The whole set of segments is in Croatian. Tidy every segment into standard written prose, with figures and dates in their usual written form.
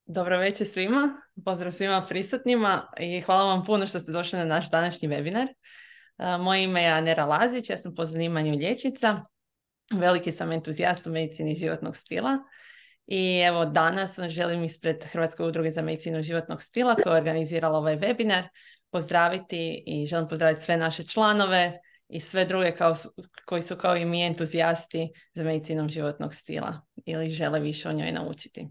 Dobro večer svima, pozdrav svima prisutnima i hvala vam puno što ste došli na naš današnji webinar. Moje ime je Anera Lazić, ja sam po zanimanju liječnica, veliki sam entuzijast u medicini životnog stila i evo danas želim ispred Hrvatske udruge za medicinu životnog stila koja je organizirala ovaj webinar pozdraviti i želim pozdraviti sve naše članove i sve druge koji su kao i mi entuzijasti za medicinom životnog stila ili žele više o njoj naučiti.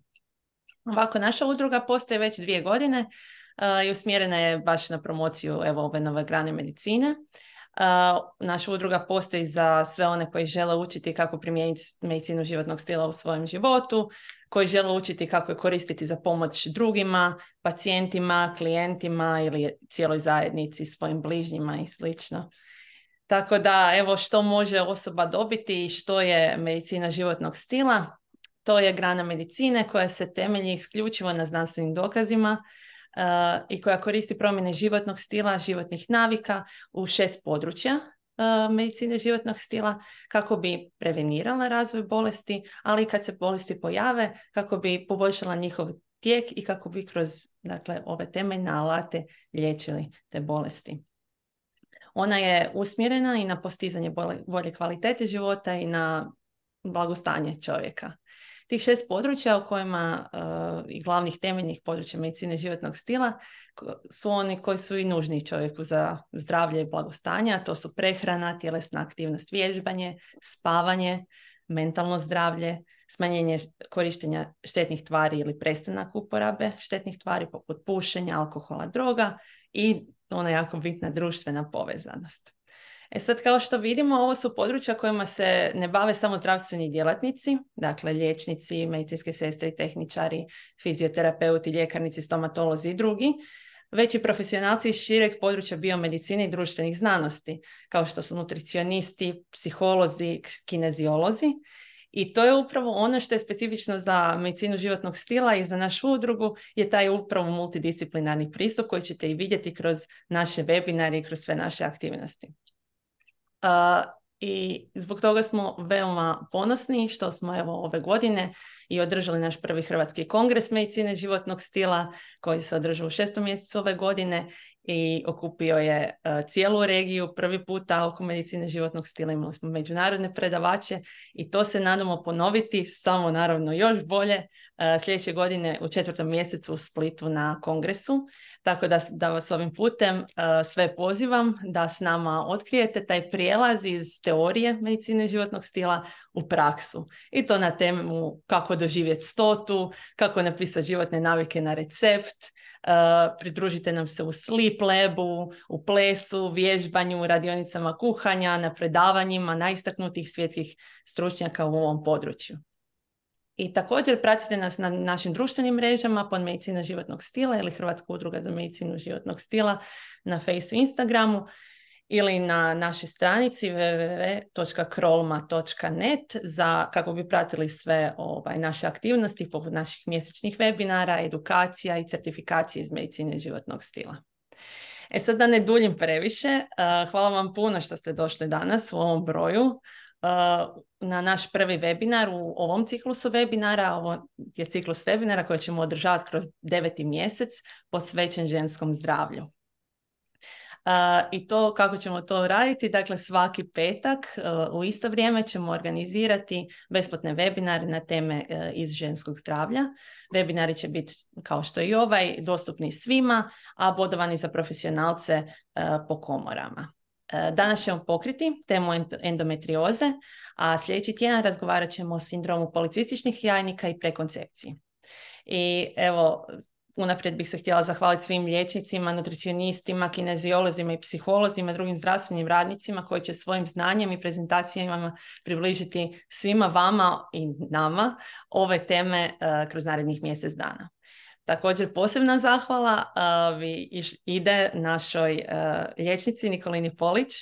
Ovako, naša udruga postoji već 2 godine i usmjerena je baš na promociju ove nove grane medicine. Naša udruga postoji za sve one koji žele učiti kako primijeniti medicinu životnog stila u svojem životu, koji žele učiti kako je koristiti za pomoć drugima, pacijentima, klijentima ili cijeloj zajednici, svojim bližnjima i slično. Tako da, evo što može osoba dobiti i što je medicina životnog stila. To je grana medicine koja se temelji isključivo na znanstvenim dokazima i koja koristi promjene životnog stila, životnih navika u 6 područja medicine životnog stila kako bi prevenirala razvoj bolesti, ali i kad se bolesti pojave kako bi poboljšala njihov tijek i kako bi kroz ove temeljne alate liječili te bolesti. Ona je usmjerena i na postizanje bolje kvalitete života i na blagostanje čovjeka. Tih 6 područja u kojima i glavnih temeljnih područja medicine životnog stila su oni koji su i nužni čovjeku za zdravlje i blagostanje, a to su prehrana, tjelesna aktivnost, vježbanje, spavanje, mentalno zdravlje, smanjenje korištenja štetnih tvari ili prestanak uporabe štetnih tvari poput pušenja, alkohola, droga i ona jako bitna društvena povezanost. Sad, kao što vidimo, ovo su područja kojima se ne bave samo zdravstveni djelatnici, dakle liječnici, medicinske sestre i tehničari, fizioterapeuti, ljekarnici, stomatolozi i drugi, već i profesionalci iz šireg područja biomedicine i društvenih znanosti, kao što su nutricionisti, psiholozi, kineziolozi. I to je upravo ono što je specifično za medicinu životnog stila i za našu udrugu, je taj upravo multidisciplinarni pristup koji ćete i vidjeti kroz naše webinare i kroz sve naše aktivnosti. I zbog toga smo veoma ponosni što smo evo ove godine i održali naš prvi Hrvatski kongres medicine životnog stila koji se održao u 6. mjesecu ove godine i okupio je cijelu regiju prvi puta oko medicine životnog stila. Imali smo međunarodne predavače i to se nadamo ponoviti, samo naravno još bolje sljedeće godine u 4. mjesecu u Splitu na kongresu. Tako da vas ovim putem sve pozivam da s nama otkrijete taj prijelaz iz teorije medicine životnog stila u praksu. I to na temu kako doživjeti 100, kako napisati životne navike na recept. Pridružite nam se u sleep labu, u plesu, vježbanju, radionicama kuhanja, na predavanjima najistaknutijih svjetskih stručnjaka u ovom području. I također pratite nas na našim društvenim mrežama pod Medicina životnog stila ili Hrvatska udruga za medicinu životnog stila na Facebooku i Instagramu ili na našoj stranici www.krolma.net kako bi pratili sve naše aktivnosti poput naših mjesečnih webinara, edukacija i certifikacije iz medicine životnog stila. Sad da ne duljim previše, hvala vam puno što ste došli danas u ovom broju na naš prvi webinar u ovom ciklusu webinara. Ovo je ciklus webinara koji ćemo održavati kroz 9. mjesec posvećen ženskom zdravlju. I to kako ćemo to raditi, dakle svaki petak u isto vrijeme ćemo organizirati besplatne webinare na teme iz ženskog zdravlja. Webinari će biti, kao što i ovaj, dostupni svima, a bodovani za profesionalce po komorama. Danas ćemo pokriti temu endometrioze, a sljedeći tjedan razgovarat ćemo o sindromu policističnih jajnika i prekoncepciji. I evo, unaprijed bih se htjela zahvaliti svim liječnicima, nutricionistima, kineziolozima i psiholozima, drugim zdravstvenim radnicima koji će svojim znanjem i prezentacijama približiti svima vama i nama ove teme kroz narednih mjesec dana. Također posebna zahvala ide našoj liječnici Nikolini Polić,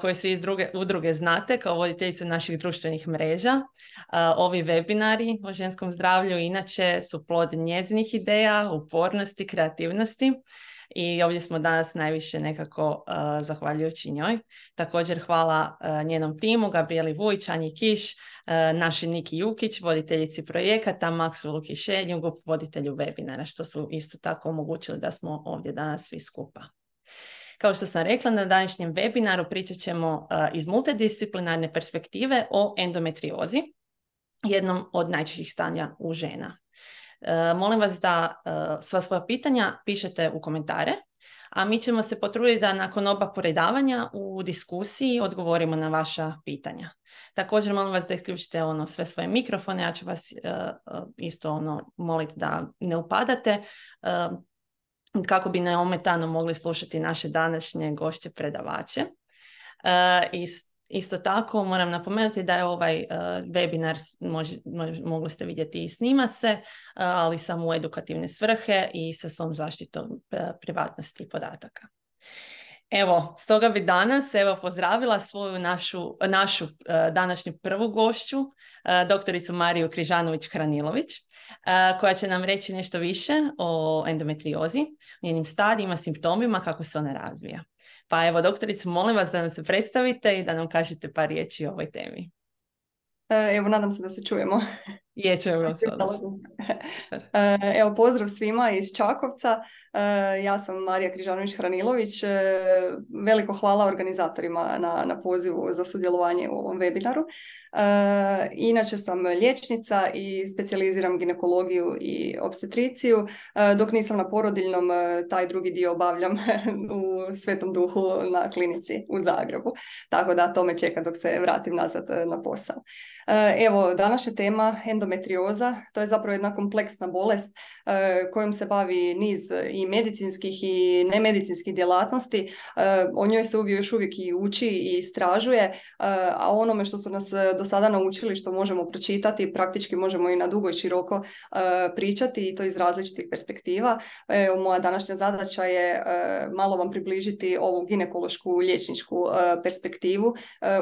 koju svi iz udruge znate kao voditeljicu naših društvenih mreža. Ovi webinari o ženskom zdravlju inače su plod njezinih ideja, upornosti, kreativnosti. i ovdje smo danas najviše nekako zahvaljujući njoj. Također hvala njenom timu, Gabrieli Vujić, Anji Kiš, naši Niki Jukić, voditeljici projekata, Maksu Lukišenju, voditelju webinara, što su isto tako omogućili da smo ovdje danas svi skupa. Kao što sam rekla, na današnjem webinaru pričat ćemo iz multidisciplinarne perspektive o endometriozi, jednom od najčešćih stanja u žena. Molim vas da sva svoja pitanja pišete u komentare, a mi ćemo se potruditi da nakon oba predavanja u diskusiji odgovorimo na vaša pitanja. Također molim vas da isključite sve svoje mikrofone, ja ću vas isto moliti da ne upadate, kako bi neometano mogli slušati naše današnje gošće predavače. Isto tako moram napomenuti da je ovaj webinar, mogli ste vidjeti i snima se, ali samo u edukativne svrhe i sa svom zaštitom privatnosti podataka. Evo, stoga bi danas pozdravila svoju našu današnju prvu gošću, doktoricu Mariju Križanović-Hranilović, koja će nam reći nešto više o endometriozi, njenim stadijima, simptomima, kako se ona razvija. Pa evo, doktoricu, molim vas da nam se predstavite i da nam kažete par riječi o ovoj temi. Evo, nadam se da se čujemo. Čujemo se. Evo, pozdrav svima iz Čakovca. Ja sam Marija Križanović-Hranilović. Veliko hvala organizatorima na pozivu za sudjelovanje u ovom webinaru. Inače sam liječnica i specijaliziram ginekologiju i opstetriciju. Dok nisam na porodiljnom, taj drugi dio obavljam u Svetom Duhu na klinici u Zagrebu. Tako da to me čeka dok se vratim nazad na posao. Evo, današnja tema endometrioza, to je zapravo jedna kompleksna bolest kojom se bavi niz i medicinskih i nemedicinskih djelatnosti. O njoj se još uvijek i uči i istražuje, a onome što su nas do sada naučili, što možemo pročitati, praktički možemo i na dugo i široko pričati, i to iz različitih perspektiva. Moja današnja zadaća je malo vam približiti ovu ginekološku liječničku perspektivu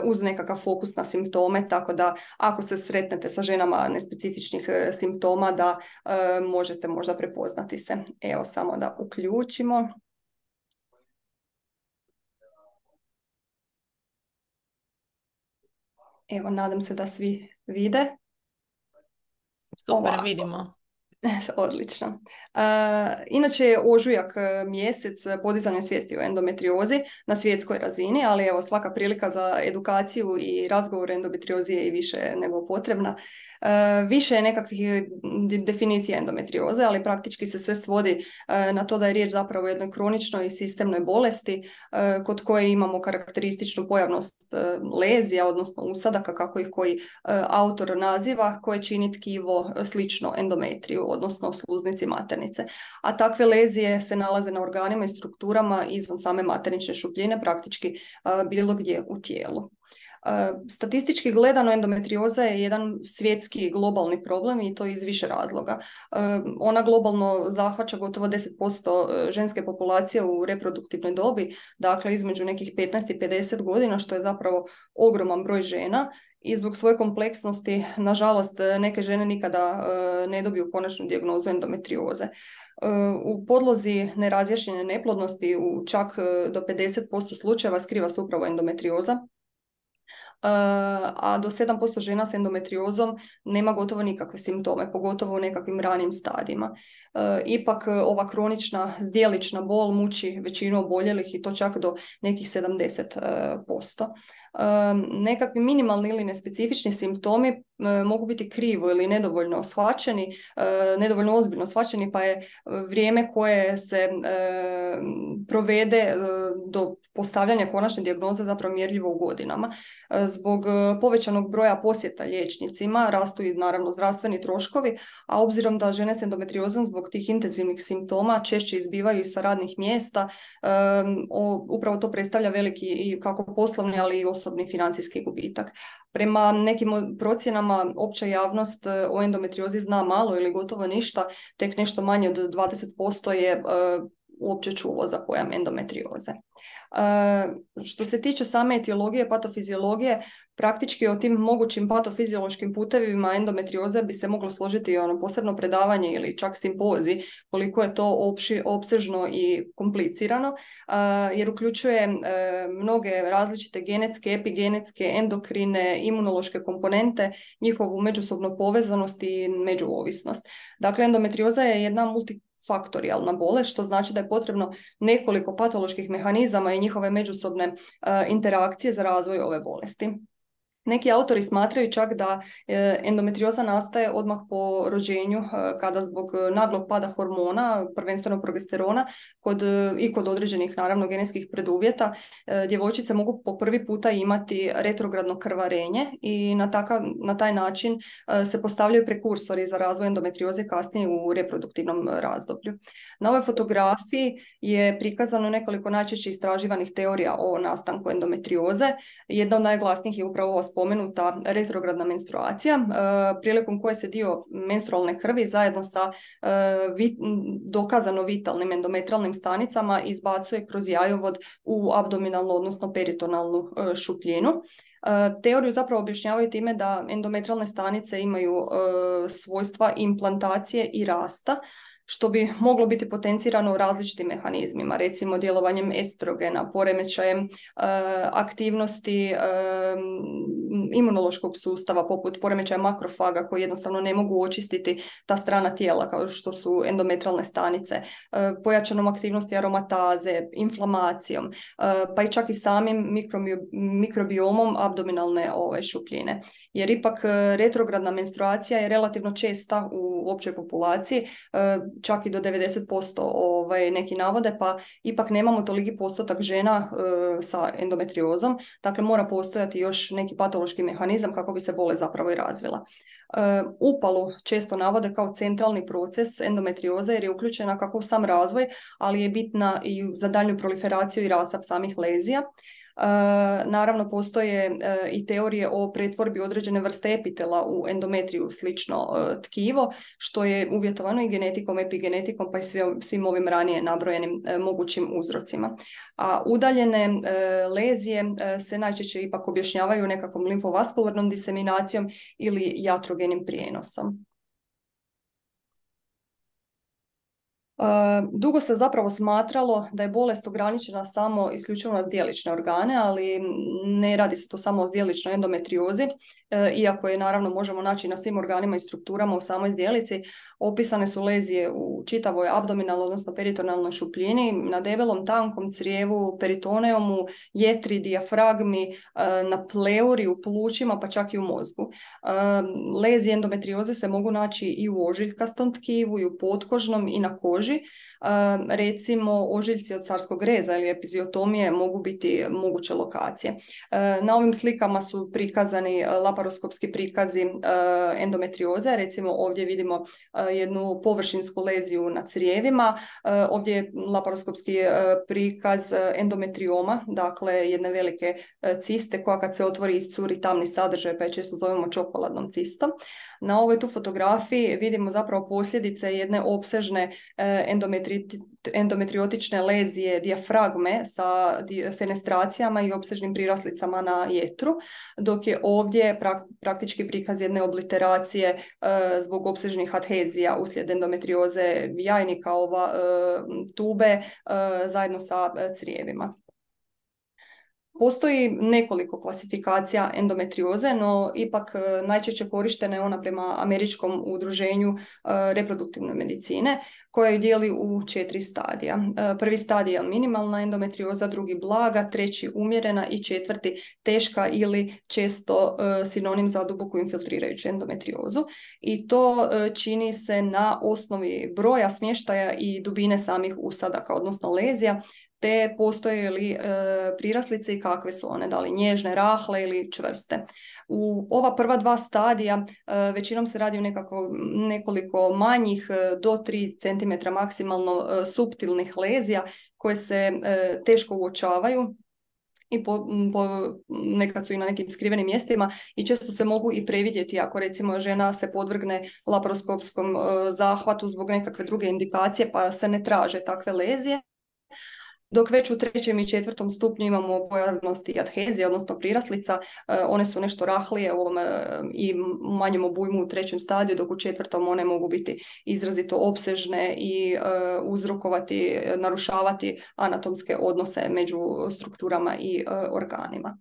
uz nekakav fokus na simptome, tako da ako se sretnete sa ženama nespecifičnih simptoma, da možete možda prepoznati se. Evo, samo da uključimo. Evo, nadam se da svi vide. Super, ovako. vidimo. Odlično. Inače je ožujak mjesec podizanja svijesti o endometriozi na svjetskoj razini, ali evo, svaka prilika za edukaciju i razgovor o endometriozi je i više nego potrebna. Više je nekakvih definicija endometrioze, ali praktički se sve svodi na to da je riječ zapravo o jednoj kroničnoj i sistemnoj bolesti kod koje imamo karakterističnu pojavnost lezija, odnosno usadaka, kako ih koji autor naziva, koje čini tkivo slično endometriju, odnosno sluznici maternice. A takve lezije se nalaze na organima i strukturama izvan same maternične šupljine, praktički bilo gdje u tijelu. Statistički gledano, endometrioza je jedan svjetski globalni problem, i to iz više razloga. Ona globalno zahvaća gotovo 10% ženske populacije u reproduktivnoj dobi, dakle između nekih 15 i 50 godina, što je zapravo ogroman broj žena, i zbog svoje kompleksnosti, nažalost, neke žene nikada ne dobiju konačnu dijagnozu endometrioze. U podlozi nerazjašnjene neplodnosti u čak do 50% slučajeva skriva se upravo endometrioza, a do 7% žena s endometriozom nema gotovo nikakve simptome, pogotovo u nekakvim ranim stadijima. Ipak ova kronična zdjelična bol muči većinu oboljelih, i to čak do nekih 70%. Nekakvi minimalni ili nespecifični simptomi mogu biti krivo ili nedovoljno shvaćeni, nedovoljno ozbiljno shvaćeni, pa je vrijeme koje se provede do postavljanja konačne dijagnoze zapravo mjerljivo u godinama. Zbog povećanog broja posjeta liječnicima rastu i naravno zdravstveni troškovi, a obzirom da žene s endometriozom zbog tih intenzivnih simptoma češće izbivaju sa radnih mjesta, upravo to predstavlja veliki i kako poslovni, ali i osobni financijski gubitak. Prema nekim procjenama opća javnost o endometriozi zna malo ili gotovo ništa, tek nešto manje od 20% je uopće čulo za pojam endometrioze. Što se tiče same etiologije, patofiziologije, praktički o tim mogućim patofiziološkim putevima endometrioze bi se moglo složiti posebno predavanje ili čak simpozij, koliko je to opsežno i komplicirano, jer uključuje mnoge različite genetske, epigenetske, endokrine, imunološke komponente, njihovu međusobnu povezanost i međuovisnost. Dakle, endometrioza je jedna multifaktorijalna bolest, što znači da je potrebno nekoliko patoloških mehanizama i njihove međusobne interakcije za razvoj ove bolesti. Neki autori smatraju čak da endometrioza nastaje odmah po rođenju, kada zbog naglog pada hormona, prvenstveno progesterona, kod određenih naravno genetskih preduvjeta, djevojčice mogu po prvi puta imati retrogradno krvarenje i na taj način se postavljaju prekursori za razvoj endometrioze kasnije u reproduktivnom razdoblju. Na ovoj fotografiji je prikazano nekoliko najčešće istraživanih teorija o nastanku endometrioze. Jedna od najglasnijih je upravo spomenuta retrogradna menstruacija, prilikom koje se dio menstrualne krvi zajedno sa dokazano vitalnim endometrialnim stanicama izbacuje kroz jajovod u abdominalnu, odnosno peritonalnu šupljinu. Teoriju zapravo objašnjavaju time da endometrialne stanice imaju svojstva implantacije i rasta, što bi moglo biti potencirano različitim mehanizmima, recimo djelovanjem estrogena, poremećajem aktivnosti imunološkog sustava, poput poremećaja makrofaga koji jednostavno ne mogu očistiti ta strana tijela kao što su endometrialne stanice, pojačanom aktivnosti aromataze, inflamacijom, pa i čak i samim mikrobiomom abdominalne šupljine. Jer ipak retrogradna menstruacija je relativno česta u općoj populaciji, čak i do 90% neki navode, pa ipak nemamo toliki postotak žena sa endometriozom, dakle mora postojati još neki patološki mehanizam kako bi se bolest zapravo i razvila. Upalu često navode kao centralni proces endometrioze jer je uključena kako u sam razvoj, ali je bitna i za daljnju proliferaciju i rasap samih lezija. Naravno, postoje i teorije o pretvorbi određene vrste epitela u endometriju, slično tkivo, što je uvjetovano i genetikom, epigenetikom, pa i svim ovim ranije nabrojenim mogućim uzrocima. A udaljene lezije se najčešće ipak objašnjavaju nekakvom limfovaskularnom diseminacijom ili jatrogenim prijenosom. Dugo se zapravo smatralo da je bolest ograničena samo isključivo na zdjelične organe, ali ne radi se to samo o zdjeličnoj endometriozi, iako je naravno možemo naći na svim organima i strukturama u samoj zdjelici. Opisane su lezije u čitavoj abdominalnoj, odnosno peritonalnoj šupljini, na debelom tankom crijevu, peritoneumu, jetri, dijafragmi, na pleuri, u plućima, pa čak i u mozgu. Lezije endometrioze se mogu naći i u ožiljkastom tkivu, i u potkožnom, i na koži. Recimo, ožiljci od carskog reza ili epiziotomije mogu biti moguće lokacije. Na ovim slikama su prikazani laparoskopski prikazi endometrioze. Recimo, ovdje vidimo jednu površinsku leziju na crijevima. Ovdje je laparoskopski prikaz endometrioma, dakle jedne velike ciste koja kad se otvori iscuri tamni sadržaj, pa je često zovemo čokoladnom cistom. Na ovoj tu fotografiji vidimo zapravo posljedice jedne opsežne endometriotične lezije dijafragme sa fenestracijama i opsežnim priraslicama na jetru, dok je ovdje praktički prikaz jedne obliteracije zbog opsežnih adhezija uslijed endometrioze jajnika tube zajedno sa crijevima. Postoji nekoliko klasifikacija endometrioze, no ipak najčešće korištena je ona prema Američkom udruženju reproduktivne medicine, koja ju dijeli u 4 stadija. Prvi stadij je minimalna endometrioza, drugi blaga, treći umjerena i četvrti teška ili često sinonim za duboku infiltrirajuću endometriozu. I to čini se na osnovi broja smještaja i dubine samih usadaka, odnosno lezija, te postoje li priraslice i kakve su one, da li nježne, rahle ili čvrste. U ova prva 2 stadija većinom se radi o nekoliko manjih do 3 cm maksimalno suptilnih lezija koje se teško uočavaju i nekad su i na nekim skrivenim mjestima i često se mogu i previdjeti ako recimo žena se podvrgne laparoskopskom zahvatu zbog nekakve druge indikacije pa se ne traže takve lezije. Dok već u 3. i 4. stupnju imamo pojavnosti adhezije, odnosno priraslica, one su nešto rahlije i manjem obujmu u 3. stadiju, dok u 4. one mogu biti izrazito opsežne i uzrokovati, narušavati anatomske odnose među strukturama i organima.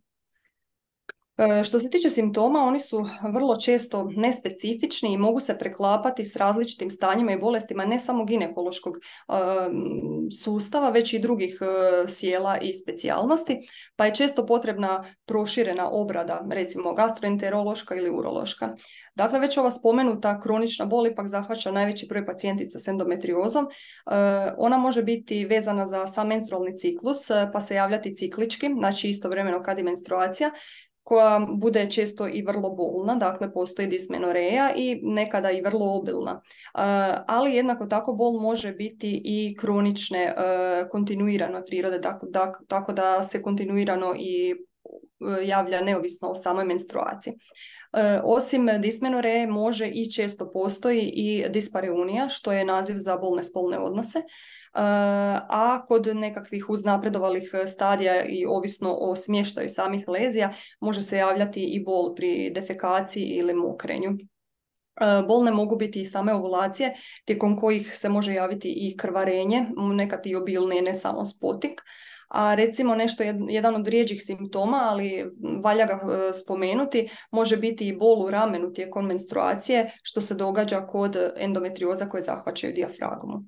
Što se tiče simptoma, oni su vrlo često nespecifični i mogu se preklapati s različitim stanjima i bolestima ne samo ginekološkog sustava, već i drugih sjela i specijalnosti, pa je često potrebna proširena obrada, recimo gastroenterološka ili urološka. Dakle, već ova spomenuta kronična bol ipak zahvaća najveći broj pacijentica s endometriozom. Ona može biti vezana za sam menstrualni ciklus, pa se javljati ciklički, znači istovremeno kad i menstruacija, koja bude često i vrlo bolna, dakle postoji dismenoreja i nekada i vrlo obilna. Ali jednako tako bol može biti i kronične, kontinuirane prirode, tako da se kontinuirano i javlja neovisno o samoj menstruaciji. Osim dismenoreje može i često postoji i dispareunija, što je naziv za bolne spolne odnose, a kod nekakvih uznapredovalih stadija i ovisno o smještaju samih lezija može se javljati i bol pri defekaciji ili mokrenju. Bolne mogu biti i same ovulacije, tijekom kojih se može javiti i krvarenje, nekad i obilnije, ne samo spotik. A recimo jedan od rijeđih simptoma, ali valja ga spomenuti, može biti i bol u ramenu tijekom menstruacije, što se događa kod endometrioza koje zahvaćaju dijafragmu.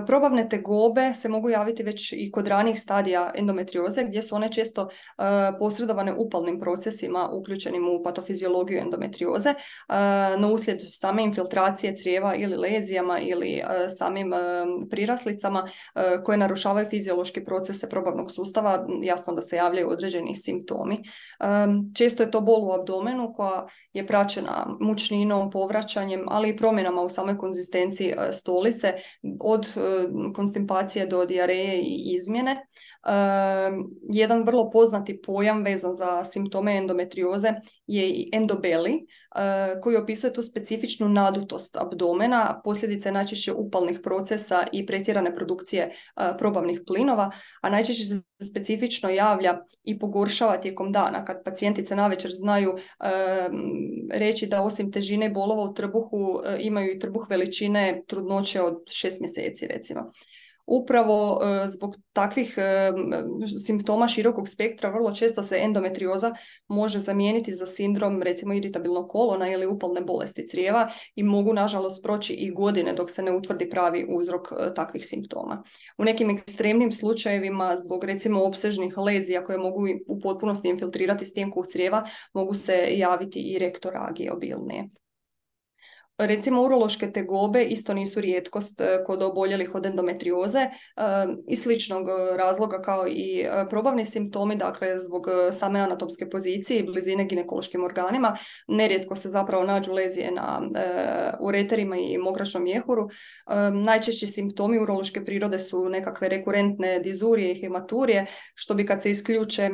Probavne tegobe se mogu javiti već i kod ranijih stadija endometrioze, gdje su one često posredovane upalnim procesima uključenim u patofiziologiju endometrioze, no uslijed same infiltracije crijeva ili lezijama ili samim priraslicama koje narušavaju fiziološke procese probavnog sustava, jasno da se javljaju određeni simptomi. Često je to bol u abdomenu koja je praćena mučninom, povraćanjem, ali i promjenama u samoj konzistenciji stolice, od konstipacije do dijareje i izmjene. Jedan vrlo poznati pojam vezan za simptome endometrioze je i endobeli, koji opisuje tu specifičnu nadutost abdomena, posljedice najčešće upalnih procesa i pretjerane produkcije probavnih plinova, a najčešće se specifično javlja i pogoršava tijekom dana, kad pacijentice navečer znaju reći da osim težine bolova u trbuhu imaju i trbuh veličine trudnoće od 6 mjeseci recimo. Upravo zbog takvih simptoma širokog spektra vrlo često se endometrioza može zamijeniti za sindrom recimo iritabilnog kolona ili upalne bolesti crijeva i mogu nažalost proći i godine dok se ne utvrdi pravi uzrok takvih simptoma. U nekim ekstremnim slučajevima zbog recimo opsežnih lezija koje mogu u potpunosti infiltrirati stjenku crijeva mogu se javiti i rektoragije obilnije. Recimo urološke tegobe isto nisu rijetkost kod oboljelih od endometrioze iz sličnog razloga kao i probavni simptomi, dakle zbog same anatomske pozicije i blizine ginekološkim organima. Nerijetko se zapravo nađu lezije na ureterima i mokračnom mjehuru. Najčešći simptomi urološke prirode su nekakve rekurentne dizurije i hematurije, što bi kad se isključe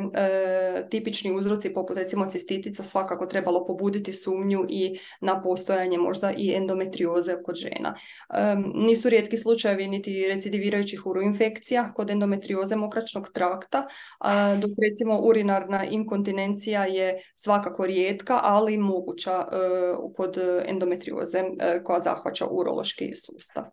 tipični uzroci poput recimo cistitica svakako trebalo pobuditi sumnju i na postojanje možda i endometrioze kod žena. Nisu rijetki slučajevi niti recidivirajućih uroinfekcija kod endometrioze mokračnog trakta, dok recimo urinarna inkontinencija je svakako rijetka, ali moguća kod endometrioze koja zahvaća urološki sustav.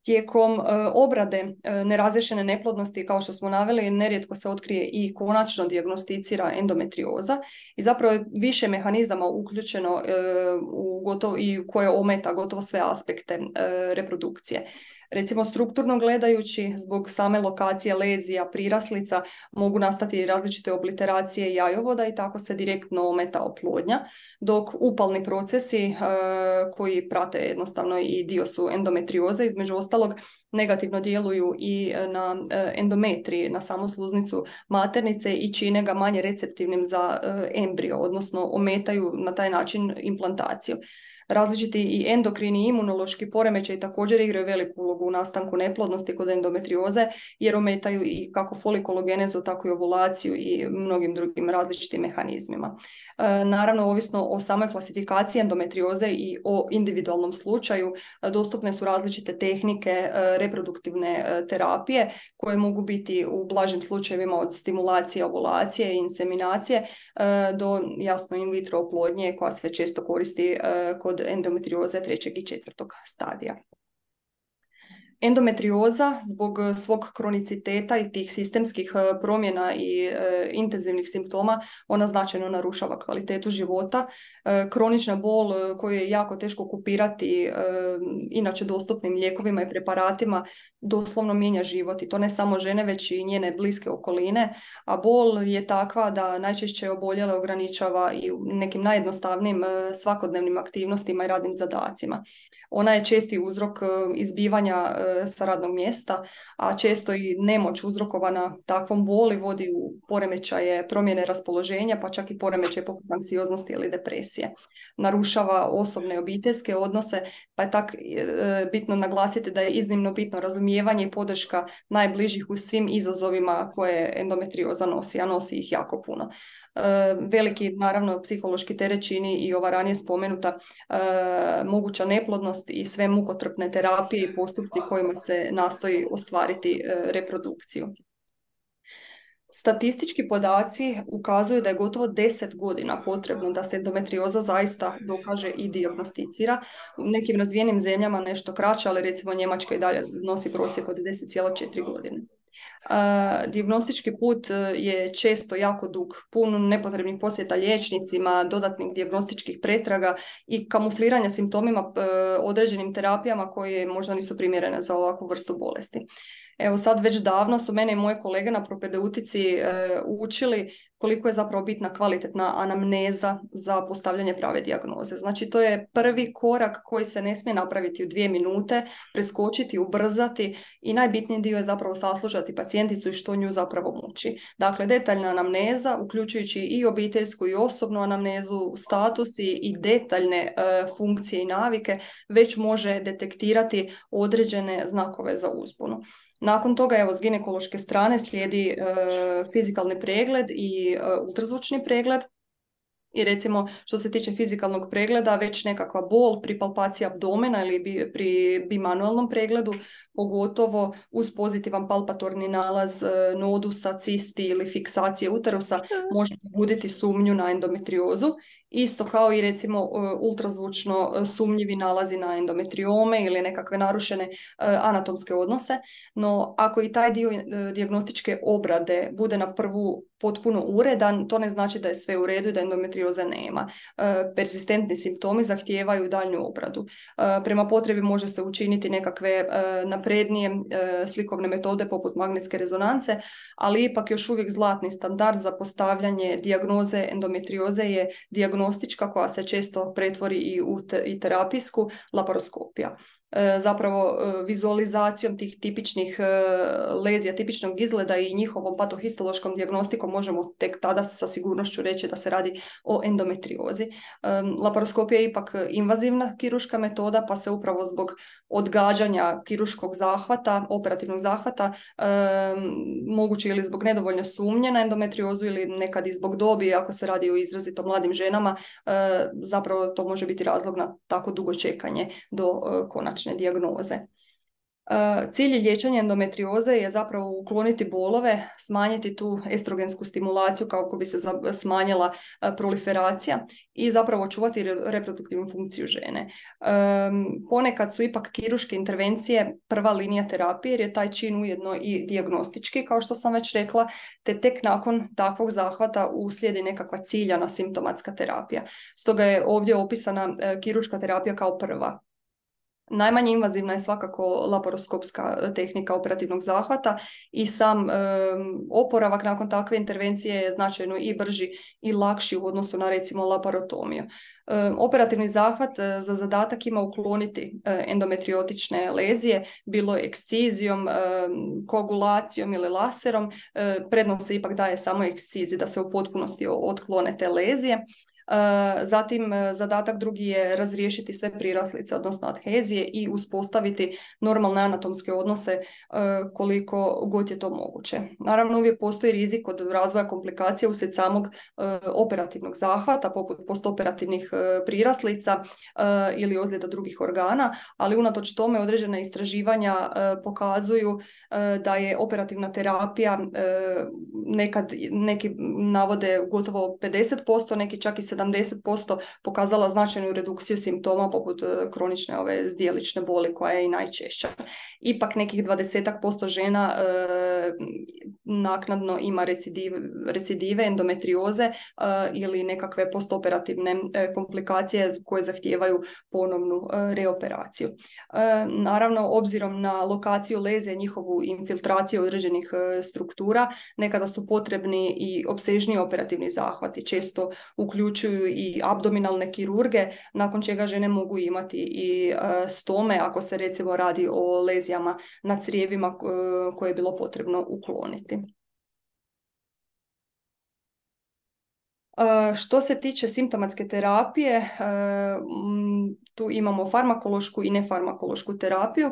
Tijekom obrade nerazriješene neplodnosti, kao što smo naveli, nerijetko se otkrije i konačno dijagnosticira endometrioza i zapravo je više mehanizama uključeno i koje ometa gotovo sve aspekte reprodukcije. Recimo strukturno gledajući, zbog same lokacije lezija, priraslica, mogu nastati različite obliteracije jajovoda i tako se direktno ometa oplodnja, dok upalni procesi koji prate jednostavno i dio su endometrioze, između ostalog, negativno djeluju i na endometriji, na samu sluznicu maternice i čine ga manje receptivnim za embrio, odnosno ometaju na taj način implantaciju. Različiti i endokrini i imunološki poremećaji također igraju veliku ulogu u nastanku neplodnosti kod endometrioze, jer ometaju i kako folikologenezu, tako i ovulaciju i mnogim drugim različitim mehanizmima. Naravno, ovisno o samoj klasifikaciji endometrioze i o individualnom slučaju, dostupne su različite tehnike reproduktivne terapije koje mogu biti u blažim slučajevima od stimulacije, ovulacije i inseminacije do jasno in vitro oplodnje koja se često koristi kod endometrioze 3. i 4. stadija. Endometrioza zbog svog kroniciteta i tih sistemskih promjena i intenzivnih simptoma, ona značajno narušava kvalitetu života. Kronična bol koju je jako teško kupirati inače dostupnim lijekovima i preparatima doslovno mijenja život, i to ne samo žene već i njene bliske okoline, a bol je takva da najčešće oboljele ograničava i u nekim najjednostavnijim svakodnevnim aktivnostima i radnim zadacima. Ona je česti uzrok izbivanja sa radnog mjesta, a često i nemoć uzrokovana takvom boli vodi u poremećaje, promjene raspoloženja, pa čak i poremećaje poput anksioznosti ili depresije. Narušava osobne i obiteljske odnose, pa je tak bitno naglasiti da je iznimno bitno razumijevanje i podrška najbližih u svim izazovima koje endometrioza nosi, a nosi ih jako puno. Veliki, naravno, psihološki teret čini i ova ranije spomenuta moguća neplodnost i sve mukotrpne terapije i postupci kojima se nastoji ostvariti reprodukciju. Statistički podaci ukazuju da je gotovo 10 godina potrebno da se endometrioza zaista dokaže i dijagnosticira. U nekim razvijenim zemljama nešto kraće, ali recimo Njemačka i dalje nosi prosjek od 10,4 godine. Dijagnostički put je često jako dug, pun nepotrebnih posjeta liječnicima, dodatnih dijagnostičkih pretraga i kamufliranja simptomima određenim terapijama koje možda nisu primjerene za ovakvu vrstu bolesti. Evo sad već davno su mene i moje kolege na propedeutici učili koliko je zapravo bitna kvalitetna anamneza za postavljanje prave dijagnoze. Znači to je prvi korak koji se ne smije napraviti u 2 minute, preskočiti, ubrzati i najbitniji dio je zapravo saslušati pacijenticu i što nju zapravo muči. Dakle, detaljna anamneza, uključujući i obiteljsku i osobnu anamnezu, statusi i detaljne funkcije i navike, već može detektirati određene znakove za uzbunu. Nakon toga, evo, s ginekološke strane slijedi fizikalni pregled i ultrazvučni pregled. I recimo, što se tiče fizikalnog pregleda, već nekakva bol pri palpaciji abdomena ili pri bimanualnom pregledu, pogotovo uz pozitivan palpatorni nalaz nodusa, cisti ili fiksacije uterusa, može pobuditi sumnju na endometriozu. Isto kao i recimo ultrazvučno sumnjivi nalazi na endometriome ili nekakve narušene anatomske odnose. No, ako i taj dio dijagnostičke obrade bude na prvu potpuno uredan, to ne znači da je sve u redu i da endometrioze nema. Persistentni simptomi zahtijevaju daljnju obradu. Prema potrebi može se učiniti nekakve naprednije slikovne metode poput magnetske rezonance, ali ipak još uvijek zlatni standard za postavljanje dijagnoze endometrioze je dijagnostička koja se često pretvori i terapijsku laparoskopija. Zapravo vizualizacijom tih tipičnih lezija, tipičnog izgleda i njihovom patohistološkom dijagnostikom možemo tek tada sa sigurnošću reći da se radi o endometriozi. Laparoskopija je ipak invazivna kirurška metoda, pa se upravo zbog odgađanja kirurškog zahvata, operativnog zahvata, moguće ili zbog nedovoljne sumnje na endometriozu ili nekad i zbog dobi, ako se radi o izrazito mladim ženama, zapravo to može biti razlog na tako dugo čekanje do konačne dijagnoze. Cilj liječenja endometrioze je zapravo ukloniti bolove, smanjiti tu estrogensku stimulaciju kako bi se smanjila proliferacija i zapravo čuvati reproduktivnu funkciju žene. Ponekad su ipak kirurške intervencije prva linija terapije jer je taj čin ujedno i dijagnostički, kao što sam već rekla, te tek nakon takvog zahvata uslijedi nekakva ciljana simptomatska terapija. Stoga je ovdje opisana kirurška terapija kao prva. Najmanje invazivna je svakako laparoskopska tehnika operativnog zahvata i sam oporavak nakon takve intervencije je značajno i brži i lakši u odnosu na recimo laparotomiju. Operativni zahvat za zadatak ima ukloniti endometriotične lezije, bilo ekscizijom, koagulacijom ili laserom. Prednost se ipak daje samo eksciziji da se u potpunosti otklone te lezije. Zatim, zadatak drugi je razriješiti sve priraslice, odnosno adhezije i uspostaviti normalne anatomske odnose koliko god je to moguće. Naravno, uvijek postoji rizik od razvoja komplikacija uslijed samog operativnog zahvata, poput postoperativnih priraslica ili ozljeda drugih organa, ali unatoč tome određena istraživanja pokazuju da je operativna terapija neki navode gotovo 50%, neki čak i 70% pokazala značajnu redukciju simptoma poput kronične ove zdjelične boli koja je i najčešća. Ipak nekih 20% žena naknadno ima recidive, endometrioze ili nekakve postoperativne komplikacije koje zahtijevaju ponovnu reoperaciju. Naravno, obzirom na lokaciju lezije, njihovu infiltraciju određenih struktura, nekada su potrebni i opsežniji operativni zahvati. Često uključuju i abdominalne kirurge, nakon čega žene mogu imati i stome ako se recimo radi o lezijama na crijevima koje je bilo potrebno ukloniti. Što se tiče simptomatske terapije, tu imamo farmakološku i nefarmakološku terapiju.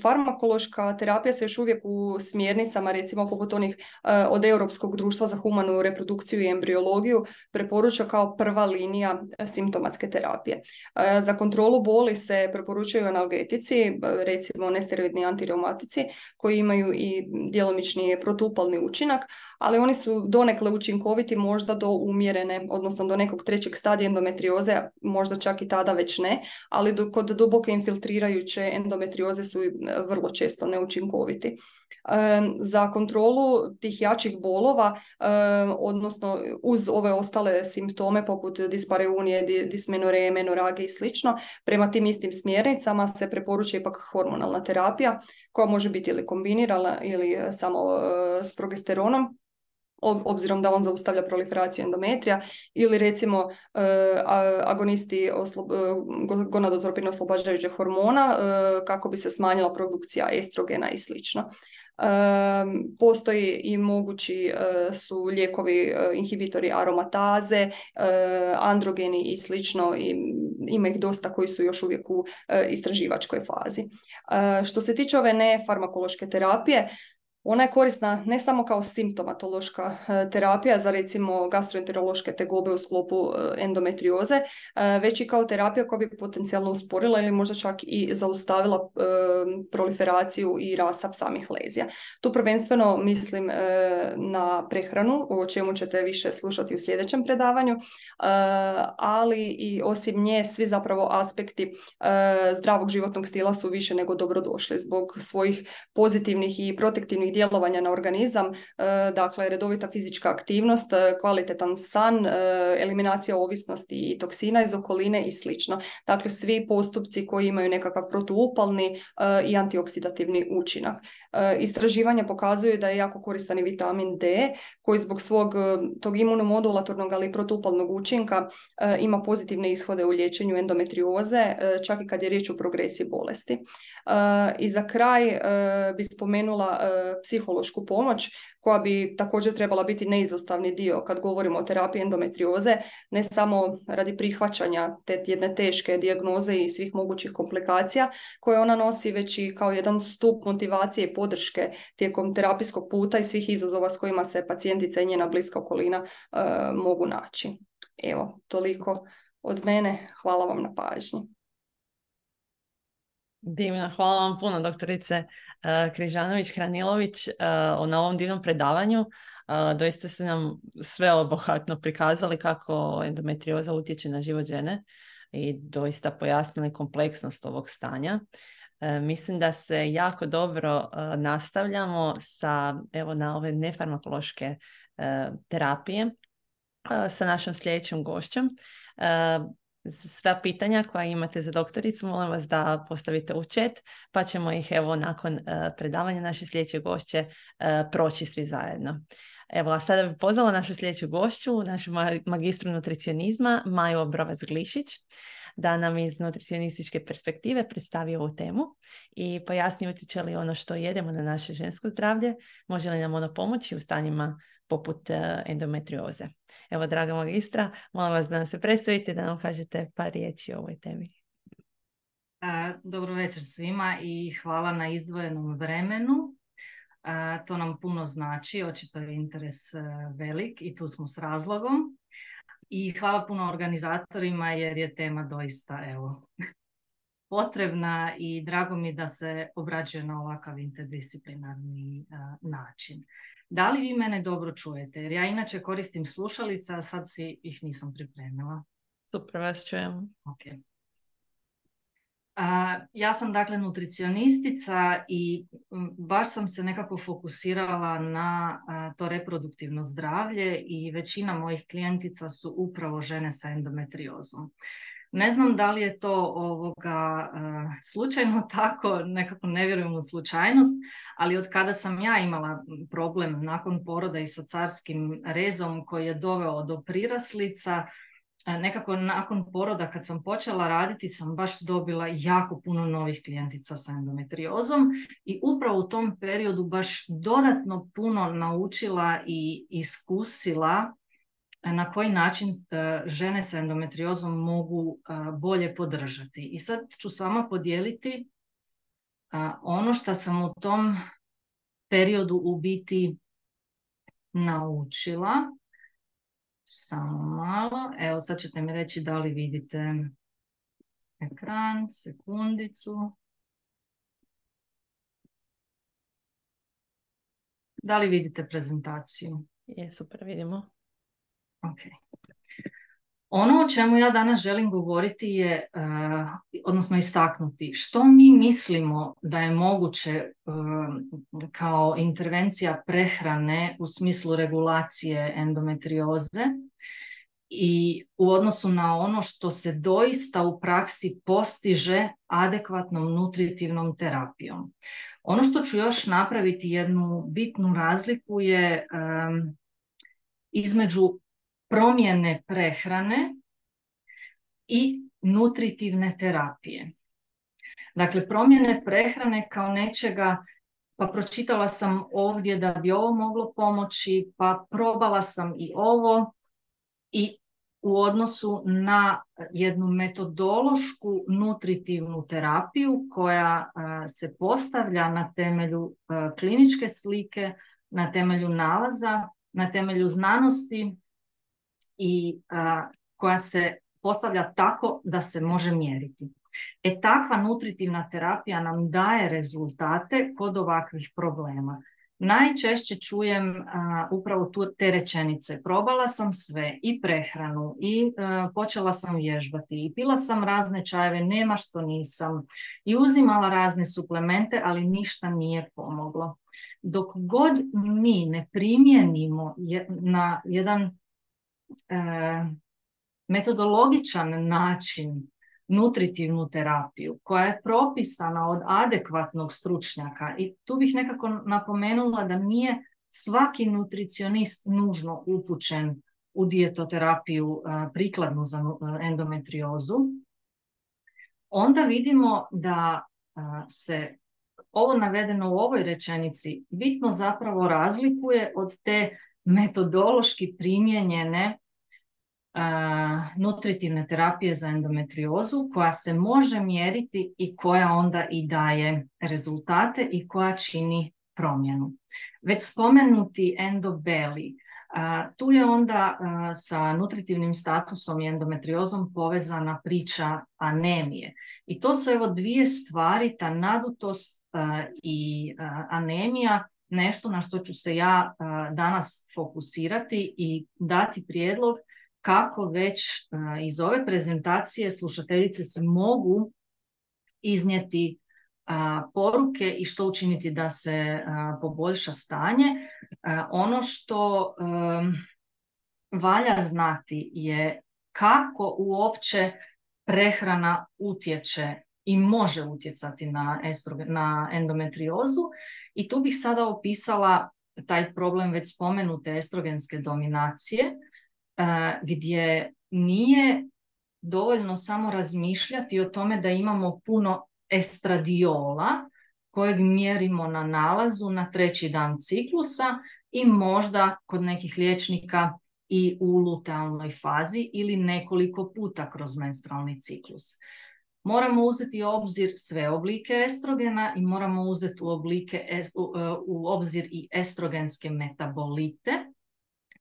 Farmakološka terapija se još uvijek u smjernicama, recimo poput onih od Europskog društva za humanu reprodukciju i embriologiju, preporuča kao prva linija simptomatske terapije. Za kontrolu boli se preporučuju analgetici, recimo nesteroidni antireumatici, koji imaju i djelomični protupalni učinak, ali oni su donekle učinkoviti možda do umjerene, odnosno do nekog trećeg stadija endometrioze, možda čak i tada već ne, ali kod duboke infiltrirajuće endometrioze su vrlo često neučinkoviti. Za kontrolu tih jačih bolova, odnosno uz ove ostale simptome poput dispareunije, dismenoree, menorage i slično, prema tim istim smjernicama se preporuča ipak hormonalna terapija koja može biti ili kombinirana ili samo s progesteronom, obzirom da on zaustavlja proliferaciju endometrija, ili recimo agonisti gonadotropin oslobađajućeg hormona kako bi se smanjila produkcija estrogena i slično. Postoji i mogući su lijekovi inhibitori aromataze, androgeni i slično, i ima ih dosta koji su još uvijek u istraživačkoj fazi. Što se tiče ove nefarmakološke terapije, ona je korisna ne samo kao simptomatološka terapija za recimo gastroenterološke tegobe u sklopu endometrioze, već i kao terapija koja bi potencijalno usporila ili možda čak i zaustavila proliferaciju i rasap samih lezija. Tu prvenstveno mislim na prehranu, o čemu ćete više slušati u sljedećem predavanju, ali i osim nje svi zapravo aspekti zdravog životnog stila su više nego dobrodošli zbog svojih pozitivnih i protektivnih djelovanja na organizam, dakle redovita fizička aktivnost, kvalitetan san, eliminacija ovisnosti i toksina iz okoline i slično. Dakle, svi postupci koji imaju nekakav protuupalni i antioksidativni učinak. Istraživanja pokazuju da je jako koristan i vitamin D, koji zbog svog tog imunomodulatornog ali i protuupalnog učinka ima pozitivne ishode u liječenju endometrioze, čak i kad je riječ o progresiji bolesti. I za kraj bi spomenula psihološku pomoć koja bi također trebala biti neizostavni dio kad govorimo o terapiji endometrioze, ne samo radi prihvaćanja te jedne teške dijagnoze i svih mogućih komplikacija koje ona nosi, već i kao jedan stup motivacije i podrške tijekom terapijskog puta i svih izazova s kojima se pacijentica i njena bliska okolina mogu naći. Evo, toliko od mene. Hvala vam na pažnji. Divno, hvala vam puno, doktorice Križanović-Hranilović, na ovom divnom predavanju. Doista ste nam sveobuhvatno prikazali kako endometrioza utječe na život žene i doista pojasnili kompleksnost ovog stanja. Mislim da se jako dobro nastavljamo na ove nefarmakološke terapije sa našom sljedećom gošćom. Sva pitanja koja imate za doktoricu, molim vas da postavite u chat, pa ćemo ih nakon predavanja naše sljedeće gošće proći svi zajedno. Evo, a sada bih pozvala našu sljedeću gošću, našu magistru nutricionizma, Maju Obrovac-Glišić, da nam iz nutricionističke perspektive predstavi ovu temu i pojasni utječe li ono što jedemo na naše žensko zdravlje, može li nam ono pomoći u stanjima poput endometrioze. Evo, draga magistra, molim vas da nam se predstavite, da nam kažete par riječi o ovoj temi. Dobro večer svima i hvala na izdvojenom vremenu. To nam puno znači, očito je interes velik i tu smo s razlogom. I hvala puno organizatorima jer je tema doista potrebna i drago mi da se obrađuje na ovakav interdisciplinarni način. Da li vi mene dobro čujete? Jer ja inače koristim slušalice, a sad si ih nisam pripremila. Super, vas čujem. Okay. Ja sam dakle nutricionistica i baš sam se nekako fokusirala na to reproduktivno zdravlje i većina mojih klijentica su upravo žene sa endometriozom. Ne znam da li je to slučajno tako, nekako ne vjerujem u slučajnost, ali od kada sam ja imala problem nakon poroda i sa carskim rezom koji je doveo do priraslica, nekako nakon poroda kad sam počela raditi sam baš dobila jako puno novih klijentica sa endometriozom i upravo u tom periodu baš dodatno puno naučila i iskusila na koji način žene sa endometriozom mogu bolje podržati. I sad ću s vama podijeliti ono što sam u tom periodu u biti naučila. Samo malo. Evo, sad ćete mi reći da li vidite ekran, sekundicu. Da li vidite prezentaciju? Je, super, vidimo. Ok. Ono o čemu ja danas želim govoriti je, odnosno istaknuti, što mi mislimo da je moguće kao intervencija prehrane u smislu regulacije endometrioze i u odnosu na ono što se doista u praksi postiže adekvatnom nutritivnom terapijom. Ono što ću još napraviti jednu bitnu razliku je između promjene prehrane i nutritivne terapije. Dakle, promjene prehrane kao nečega, pa pročitala sam ovdje da bi ovo moglo pomoći, pa probala sam i ovo i u odnosu na jednu metodološku nutritivnu terapiju koja se postavlja na temelju kliničke slike, na temelju nalaza, na temelju znanosti i koja se postavlja tako da se može mjeriti. Takva nutritivna terapija nam daje rezultate kod ovakvih problema. Najčešće čujem upravo te rečenice. Probala sam sve, i prehranu, i počela sam vježbati, i pila sam razne čajeve, nema što nisam, i uzimala razne suplemente, ali ništa nije pomoglo. Dok god mi ne primijenimo na jedan metodologičan način nutritivnu terapiju koja je propisana od adekvatnog stručnjaka, i tu bih nekako napomenula da nije svaki nutricionist nužno upućen u dijetoterapiju prikladnu za endometriozu, onda vidimo da se ovo navedeno u ovoj rečenici bitno zapravo razlikuje od te metodološki primijenjene nutritivne terapije za endometriozu koja se može mjeriti i koja onda i daje rezultate i koja čini promjenu. Već spomenuti endobeli, tu je onda sa nutritivnim statusom i endometriozom povezana priča anemije. I to su evo dvije stvari, ta nadutost i anemija, nešto na što ću se ja danas fokusirati i dati prijedlog kako već iz ove prezentacije slušateljice se mogu iznijeti poruke i što učiniti da se poboljša stanje. Ono što valja znati je kako uopće prehrana utječe i može utjecati na endometriozu, i tu bih sada opisala taj problem već spomenute estrogenske dominacije, gdje nije dovoljno samo razmišljati o tome da imamo puno estradiola kojeg mjerimo na nalazu na 3. dan ciklusa i možda kod nekih liječnika i u lutealnoj fazi ili nekoliko puta kroz menstrualni ciklus. Moramo uzeti u obzir sve oblike estrogena i moramo uzeti u obzir i estrogenske metabolite,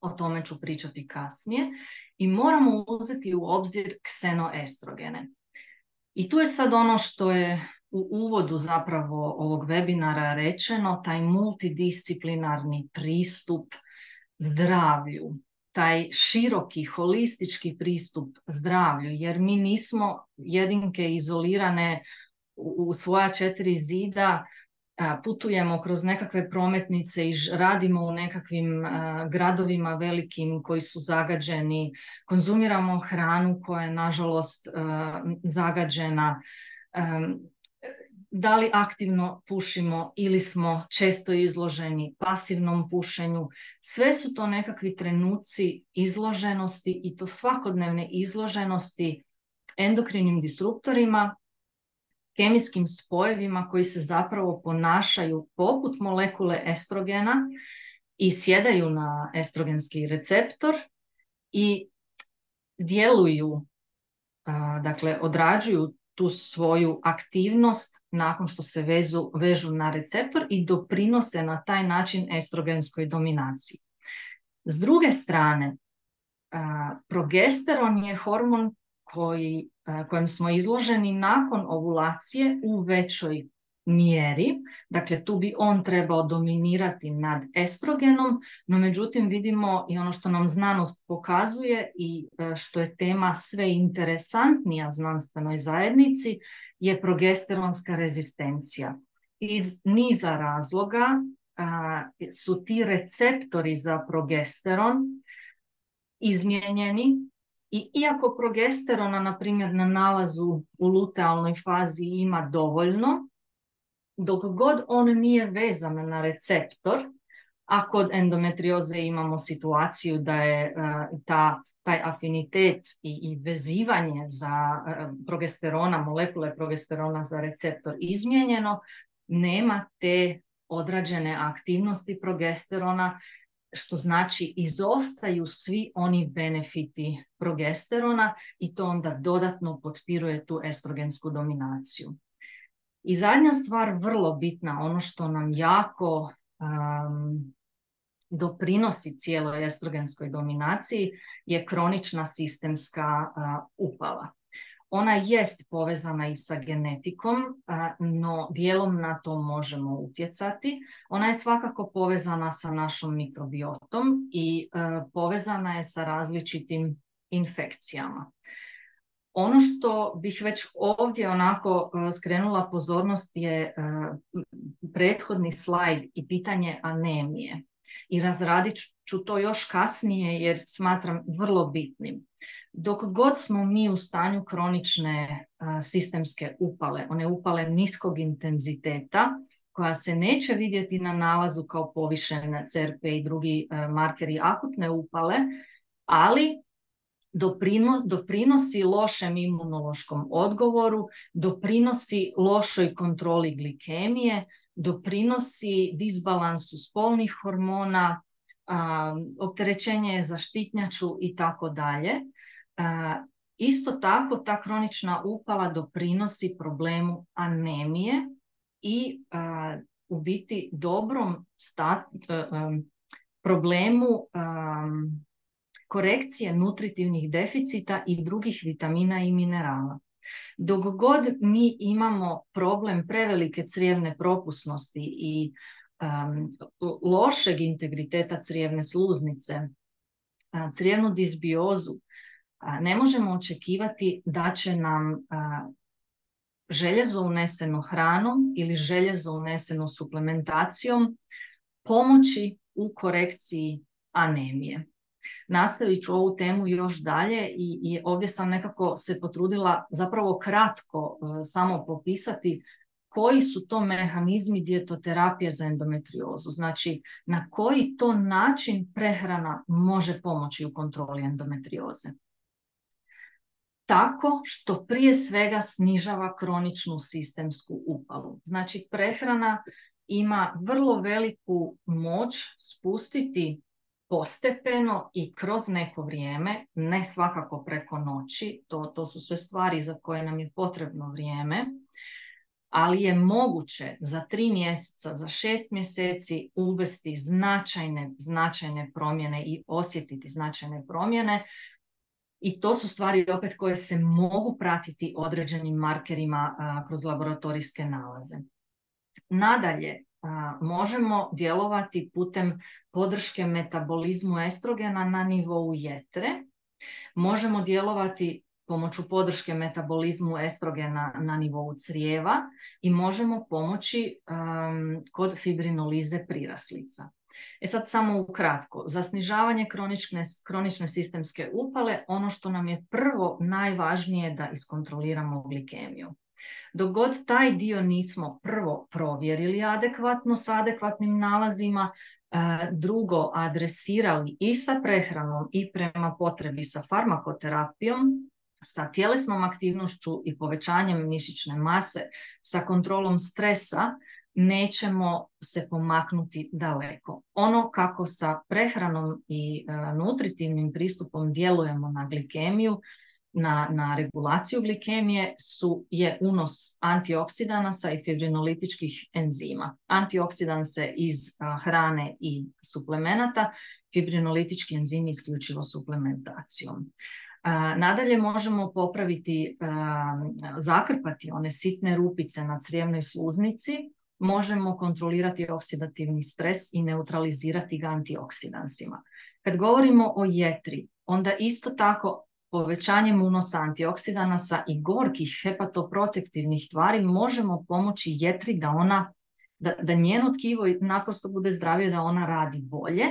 o tome ću pričati kasnije, i moramo uzeti u obzir ksenoestrogene. I tu je sad ono što je u uvodu zapravo ovog webinara rečeno, taj multidisciplinarni pristup zdravlju, taj široki, holistički pristup zdravlju, jer mi nismo jedinke izolirane u svoja 4 zida, putujemo kroz nekakve prometnice i radimo u nekakvim gradovima velikim koji su zagađeni, konzumiramo hranu koja je nažalost zagađena, da li aktivno pušimo ili smo često izloženi pasivnom pušenju. Sve su to nekakvi trenuci izloženosti i to svakodnevne izloženosti endokrinim disruptorima, kemijskim spojevima koji se zapravo ponašaju poput molekule estrogena i sjedaju na estrogenski receptor i djeluju, dakle odrađuju tu svoju aktivnost nakon što se vežu na receptor i doprinose na taj način estrogenskoj dominaciji. S druge strane, progesteron je hormon kojem smo izloženi nakon ovulacije u većoj mjeri. Dakle, tu bi on trebao dominirati nad estrogenom, no međutim vidimo i ono što nam znanost pokazuje i što je tema sve interesantnija znanstvenoj zajednici je progesteronska rezistencija. Iz niza razloga su ti receptori za progesteron izmijenjeni. I iako progesterona, na primjer, na nalazu u lutealnoj fazi ima dovoljno, dok god on nije vezan na receptor, a kod endometrioze imamo situaciju da je taj afinitet i vezivanje za progesterona, molekule progesterona za receptor izmijenjeno, nema te odrađene aktivnosti progesterona, što znači izostaju svi oni benefiti progesterona i to onda dodatno potpiruje tu estrogensku dominaciju. I zadnja stvar, vrlo bitna, ono što nam jako doprinosi cijeloj estrogenskoj dominaciji je kronična sistemska upala. Ona jest povezana i sa genetikom, no dijelom na to možemo utjecati. Ona je svakako povezana sa našom mikrobiotom i povezana je sa različitim infekcijama. Ono što bih već ovdje onako skrenula pozornost je prethodni slajd i pitanje anemije. I razradit ću to još kasnije jer smatram vrlo bitnim. Dok god smo mi u stanju kronične sistemske upale, one upale niskog intenziteta, koja se neće vidjeti na nalazu kao povišene CRP i drugi markeri akutne upale, ali doprinosi lošem imunološkom odgovoru, doprinosi lošoj kontroli glikemije, doprinosi disbalansu spolnih hormona, opterećenje za štitnjaču i tako dalje. Isto tako ta kronična upala doprinosi problemu anemije i u biti dobrom problemu korekcije nutritivnih deficita i drugih vitamina i minerala. Dok god mi imamo problem prevelike crijevne propusnosti i lošeg integriteta crijevne sluznice, crijevnu disbiozu, ne možemo očekivati da će nam željezo uneseno hranom ili željezo uneseno suplementacijom pomoći u korekciji anemije. Nastavit ću ovu temu još dalje i ovdje sam nekako se potrudila zapravo kratko samo popisati koji su to mehanizmi dijetoterapije za endometriozu. Znači, na koji to način prehrana može pomoći u kontroli endometrioze. Tako što prije svega snižava kroničnu sistemsku upalu. Znači, prehrana ima vrlo veliku moć spustiti postepeno i kroz neko vrijeme, ne svakako preko noći, to su sve stvari za koje nam je potrebno vrijeme, ali je moguće za 3 mjeseca, za 6 mjeseci uvesti značajne promjene i osjetiti značajne promjene. I to su stvari opet koje se mogu pratiti određenim markerima kroz laboratorijske nalaze. Nadalje, možemo djelovati putem podrške metabolizmu estrogena na nivou jetre. Možemo djelovati pomoću podrške metabolizmu estrogena na nivou crijeva i možemo pomoći kod fibrinolize priraslica. Sad samo ukratko, za snižavanje kronične sistemske upale ono što nam je prvo najvažnije da iskontroliramo glikemiju. Dok god taj dio nismo prvo provjerili adekvatno s adekvatnim nalazima, drugo adresirali i sa prehranom i prema potrebi sa farmakoterapijom, sa tjelesnom aktivnošću i povećanjem mišićne mase, sa kontrolom stresa, nećemo se pomaknuti daleko. Ono kako sa prehranom i nutritivnim pristupom djelujemo na glikemiju, na regulaciju glikemije je unos antioksidanasa i fibrinolitičkih enzima. Antioksidanse iz hrane i suplemenata, fibrinolitički enzimi isključivo suplementacijom. Nadalje možemo popraviti, zakrpati one sitne rupice na crijevnoj sluznici, možemo kontrolirati oksidativni stres i neutralizirati ga antioksidansima. Kad govorimo o jetri, onda isto tako povećanjem unosa antioksidanasa i gorkih hepatoprotektivnih tvari možemo pomoći jetri da njeno tkivo naprosto bude zdravije, da ona radi bolje.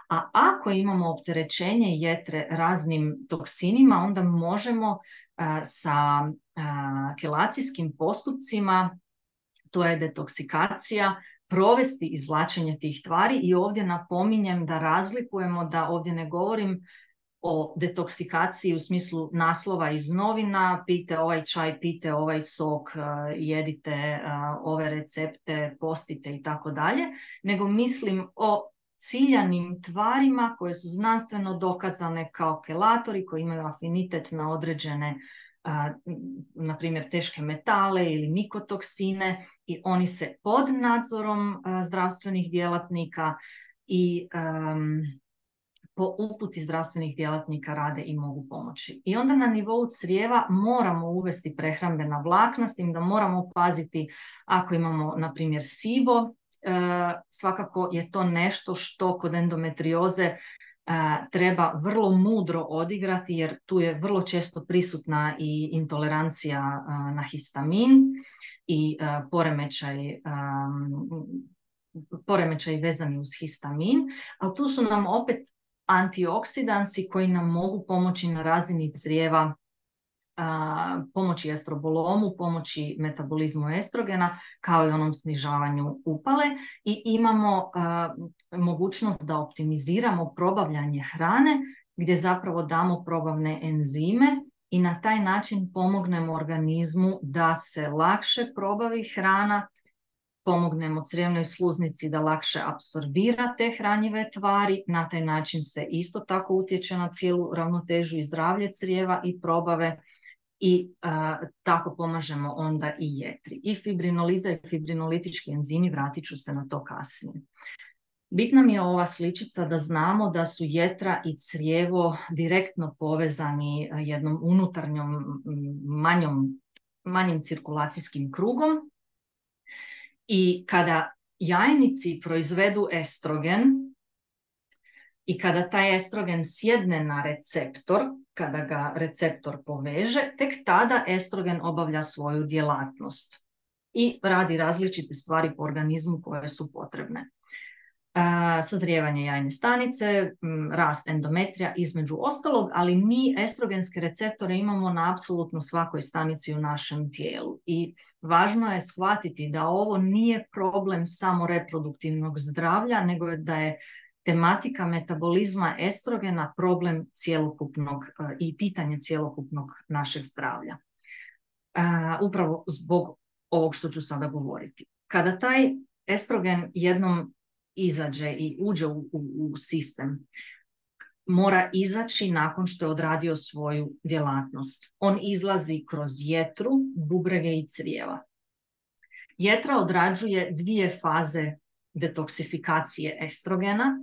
A ako imamo opterećenje jetre raznim toksinima, onda možemo sa kelacijskim postupcima, to je detoksikacija, provesti izvlačenje tih tvari. I ovdje napominjem da razlikujemo, da ovdje ne govorim o detoksikaciji u smislu naslova iz novina, pijte ovaj čaj, pijte ovaj sok, jedite ove recepte, postite i tako dalje, nego mislim o ciljanim tvarima koje su znanstveno dokazane kao kelatori, koji imaju afinitet na određene, na primjer, teške metale ili mikotoksine, i oni se pod nadzorom zdravstvenih djelatnika i po uputi zdravstvenih djelatnika rade i mogu pomoći. I onda na nivou crijeva moramo uvesti prehrambena vlakna, s tim da moramo paziti ako imamo, na primjer, SIBO. Svakako je to nešto što kod endometrioze treba vrlo mudro odigrati, jer tu je vrlo često prisutna i intolerancija na histamin i poremećaj vezani uz histamin, ali tu su nam opet antioksidansi koji nam mogu pomoći na razini crijeva, pomoći estrobolomu, pomoći metabolizmu estrogena, kao i onom snižavanju upale, i imamo mogućnost da optimiziramo probavljanje hrane, gdje zapravo damo probavne enzime i na taj način pomognemo organizmu da se lakše probavi hrana, pomognemo crijevnoj sluznici da lakše apsorbira te hranjive tvari, na taj način se isto tako utječe na cijelu ravnotežu i zdravlje crijeva i probave, i tako pomažemo onda i jetri. I fibrinoliza i fibrinolitički enzimi, vratit ću se na to kasnije. Bitna mi je ova sličica da znamo da su jetra i crijevo direktno povezani jednom unutarnjom manjim cirkulacijskim krugom, i kada jajnici proizvedu estrogen i kada taj estrogen sjedne na receptor, kada ga receptor poveže, tek tada estrogen obavlja svoju djelatnost i radi različite stvari po organizmu koje su potrebne. Sazrijevanje jajne stanice, rast endometrija između ostalog, ali mi estrogenske receptore imamo na apsolutno svakoj stanici u našem tijelu. I važno je shvatiti da ovo nije problem samo reproduktivnog zdravlja, nego da je tematika metabolizma estrogena problem cjelokupnog i pitanje cjelokupnog našeg zdravlja. Upravo zbog ovog što ću sada govoriti. Kada taj estrogen jednom izađe i uđe u sistem, mora izaći nakon što je odradio svoju djelatnost. On izlazi kroz jetru, bubrege i crijeva. Jetra odrađuje 2 faze detoksifikacije estrogena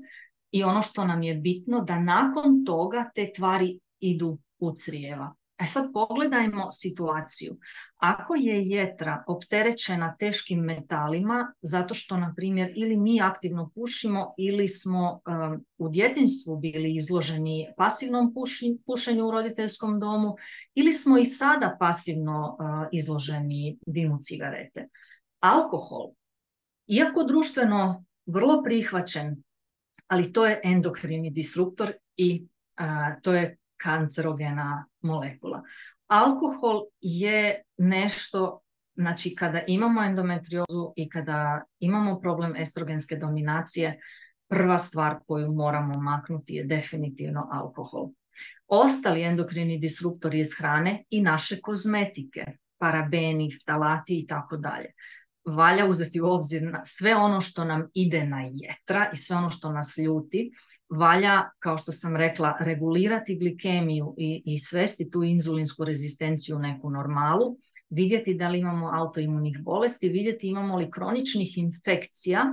i ono što nam je bitno da nakon toga te tvari idu u crijeva. Sad pogledajmo situaciju. Ako je jetra opterećena teškim metalima, zato što, na primjer, ili mi aktivno pušimo ili smo u djetinjstvu bili izloženi pasivnom pušenju u roditeljskom domu, ili smo i sada pasivno izloženi dimu cigarete. Alkohol, iako društveno vrlo prihvaćen, ali to je endokrini disruptor i to je kancerogena molekula. Alkohol je nešto, znači kada imamo endometriozu i kada imamo problem estrogenske dominacije, prva stvar koju moramo maknuti je definitivno alkohol. Ostali endokrini disruptori iz hrane i naše kozmetike, parabeni, ftalati i tako dalje. Valja uzeti u obzir sve ono što nam ide na jetra i sve ono što nas ljuti. Valja, kao što sam rekla, regulirati glikemiju i svesti tu inzulinsku rezistenciju u neku normalu, vidjeti da li imamo autoimunih bolesti, vidjeti imamo li kroničnih infekcija,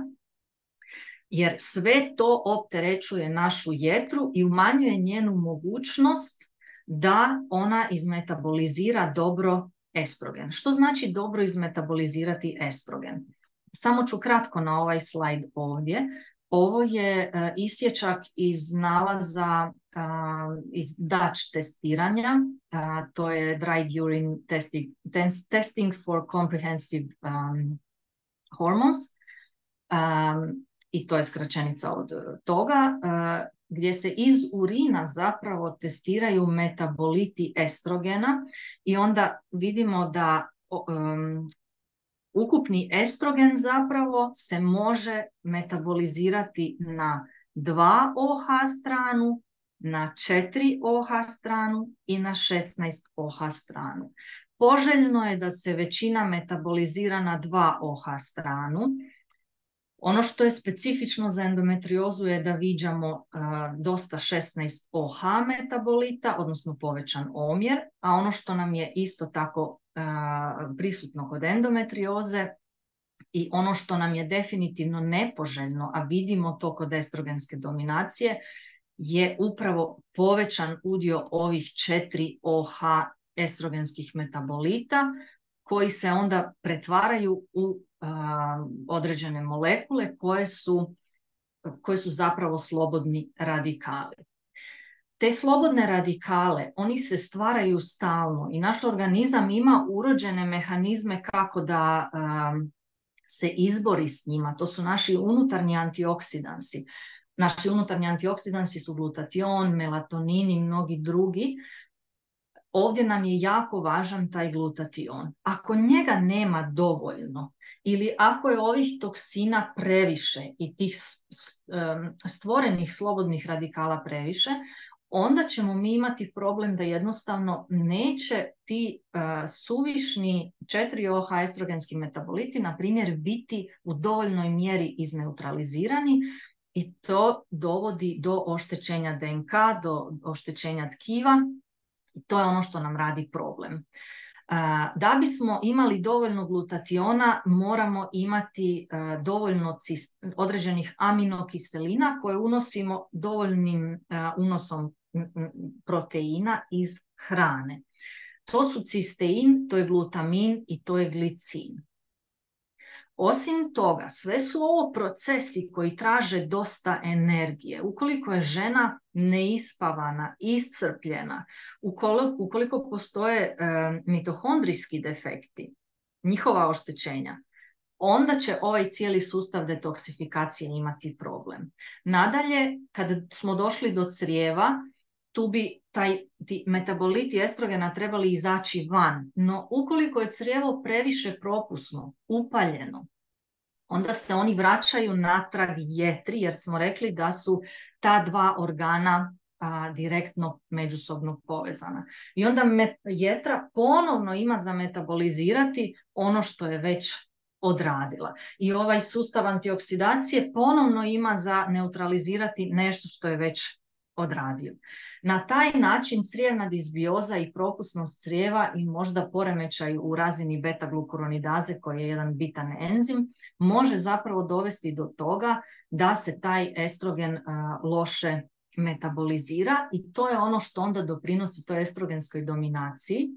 jer sve to opterećuje našu jetru i umanjuje njenu mogućnost da ona izmetabolizira dobro estrogen. Što znači dobro izmetabolizirati estrogen? Samo ću kratko na ovaj slajd ovdje. Ovo je isječak iz nalaza iz Dutch testiranja. To je Dry Urine Testing for Comprehensive Hormones. I to je skraćenica od toga, gdje se iz urina zapravo testiraju metaboliti estrogena i onda vidimo da ukupni estrogen zapravo se može metabolizirati na 2 OH stranu, na 4 OH stranu i na 16 OH stranu. Poželjno je da se većina metabolizira na 2 OH stranu. Ono što je specifično za endometriozu je da viđamo dosta 16 OH metabolita, odnosno povećan omjer, a ono što nam je isto tako prisutno kod endometrioze i ono što nam je definitivno nepoželjno, a vidimo to kod estrogenske dominacije, je upravo povećan udio ovih 4 OH estrogenskih metabolita koji se onda pretvaraju u određene molekule koje su zapravo slobodni radikali. Te slobodne radikale, oni se stvaraju stalno i naš organizam ima urođene mehanizme kako da se izbori s njima. To su naši unutarnji antioksidansi. Naši unutarnji antioksidansi su glutation, melatonin i mnogi drugi. Ovdje nam je jako važan taj glutation. Ako njega nema dovoljno ili ako je ovih toksina previše i tih stvorenih slobodnih radikala previše, onda ćemo mi imati problem da jednostavno neće ti suvišni 4 OH estrogenski metaboliti, na primjer, biti u dovoljnoj mjeri izneutralizirani i to dovodi do oštećenja DNK, do oštećenja tkiva. I to je ono što nam radi problem. Da bismo imali dovoljno glutationa, moramo imati dovoljno određenih aminokiselina koje unosimo dovoljnim unosom proteina iz hrane. To su cistein, to je glutamin i to je glicin. Osim toga, sve su ovo procesi koji traže dosta energije. Ukoliko je žena neispavana, iscrpljena, ukoliko postoje mitohondrijski defekti, njihova oštećenja, onda će ovaj cijeli sustav detoksifikacije imati problem. Nadalje, kad smo došli do crijeva, tu bi ti metaboliti estrogena trebali izaći van. No, ukoliko je crijevo previše propusno, upaljeno, onda se oni vraćaju natrag jetri, jer smo rekli da su ta 2 organa direktno međusobno povezana. I onda jetra ponovno ima za metabolizirati ono što je već odradila. I ovaj sustav antioksidacije ponovno ima za neutralizirati nešto što je već odradio. Na taj način crijevna disbioza i propusnost crijeva i možda poremećaj u razini beta-glukuronidaze, koji je jedan bitan enzim, može zapravo dovesti do toga da se taj estrogen loše metabolizira i to je ono što onda doprinosi toj estrogenskoj dominaciji.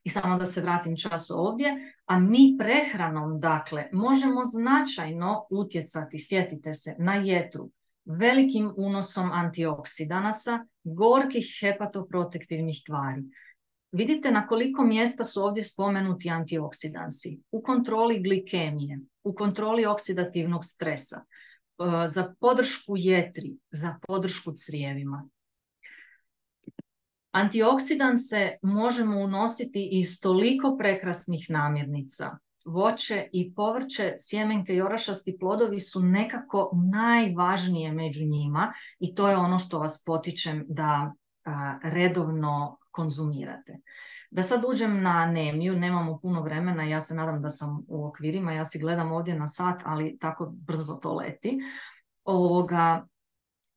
I samo da se vratim čas ovdje, a mi prehranom, dakle, možemo značajno utjecati, sjetite se, na jetru velikim unosom antioksidanasa, gorkih hepatoprotektivnih tvari. Vidite na koliko mjesta su ovdje spomenuti antioksidansi. U kontroli glikemije, u kontroli oksidativnog stresa, za podršku jetri, za podršku crijevima. Antioksidanse možemo unositi iz toliko prekrasnih namirnica. Voće i povrće, sjemenke i orašasti plodovi su nekako najvažnije među njima i to je ono što vas potičem da redovno konzumirate. Da sad uđem na anemiju, nemamo puno vremena, ja se nadam da sam u okvirima, ja si gledam ovdje na sat, ali tako brzo to leti.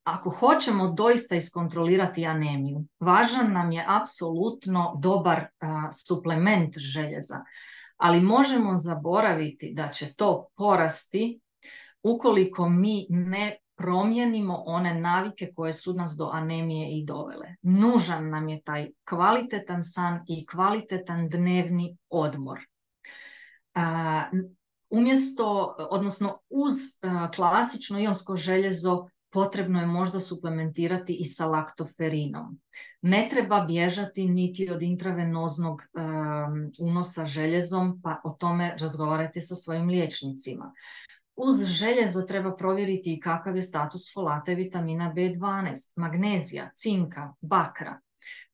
Ako hoćemo doista iskontrolirati anemiju, važan nam je apsolutno dobar suplement željeza, ali možemo zaboraviti da će to porasti ukoliko mi ne promijenimo one navike koje su nas do anemije i dovele. Nužan nam je taj kvalitetan san i kvalitetan dnevni odmor. Uz klasično ionsko željezo potrebno je možda suplementirati i sa laktoferinom. Ne treba bježati niti od intravenoznog unosa željezom, pa o tome razgovarajte sa svojim liječnicima. Uz željezo treba provjeriti i kakav je status folata i vitamina B12, magnezija, cinka, bakra.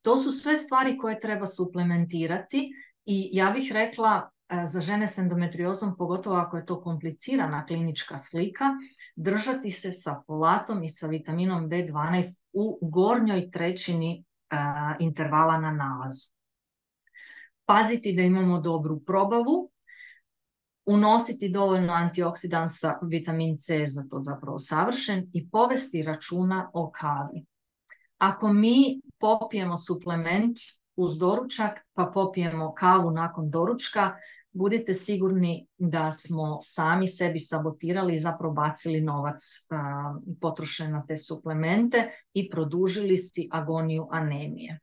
To su sve stvari koje treba suplementirati i ja bih rekla za žene s endometriozom, pogotovo ako je to komplicirana klinička slika, držati se sa folatom i sa vitaminom B12 u gornjoj trećini intervala na nalazu. Paziti da imamo dobru probavu, unositi dovoljno antioksidansa, vitamin C je za to zapravo savršen i povesti računa o kavi. Ako mi popijemo suplement uz doručak, pa popijemo kavu nakon doručka, budite sigurni da smo sami sebi sabotirali i zapravo bacili novac potrošen na te suplemente i produžili si agoniju anemije.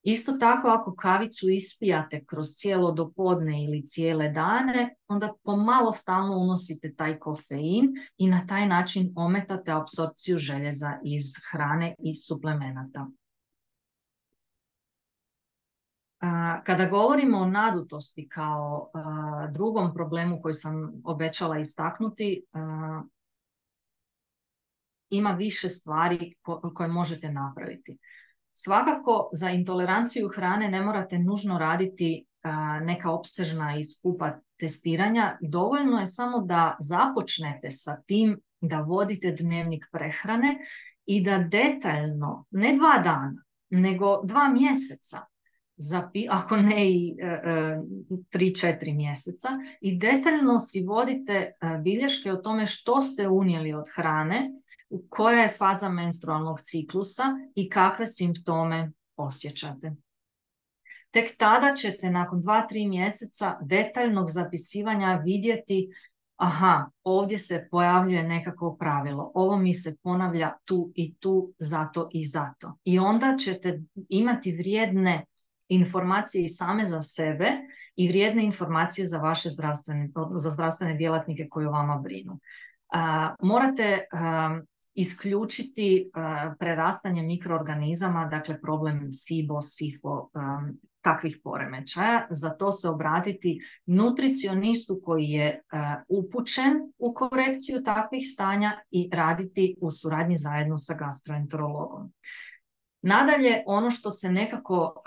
Isto tako, ako kavicu ispijate kroz cijelo dopodne ili cijele dane, onda pomalo stalno unosite taj kofein i na taj način ometate apsorpciju željeza iz hrane i suplemenata. Kada govorimo o nadutosti kao drugom problemu koji sam obećala istaknuti, ima više stvari koje možete napraviti. Svakako za intoleranciju hrane ne morate nužno raditi neka opsežna i skupa testiranja. Dovoljno je samo da započnete sa tim da vodite dnevnik prehrane i da detaljno, ne 2 dana, nego 2 mjeseca, ako ne i 3-4 mjeseca, i detaljno si vodite bilješke o tome što ste unijeli od hrane, koja je faza menstrualnog ciklusa i kakve simptome osjećate. Tek tada ćete nakon 2-3 mjeseca detaljnog zapisivanja vidjeti, aha, ovdje se pojavljuje nekako pravilo, ovo mi se ponavlja tu i tu, zato i zato. I onda ćete imati vrijedne informacije i same za sebe i vrijedne informacije za vaše zdravstvene djelatnike koji o vama brinu. Morate isključiti prerastanje mikroorganizama, dakle problem SIBO, SIFO, takvih poremećaja. Za to se obratiti nutricionistu koji je upućen u korekciju takvih stanja i raditi u suradnji zajedno sa gastroenterologom. Nadalje, ono što se nekako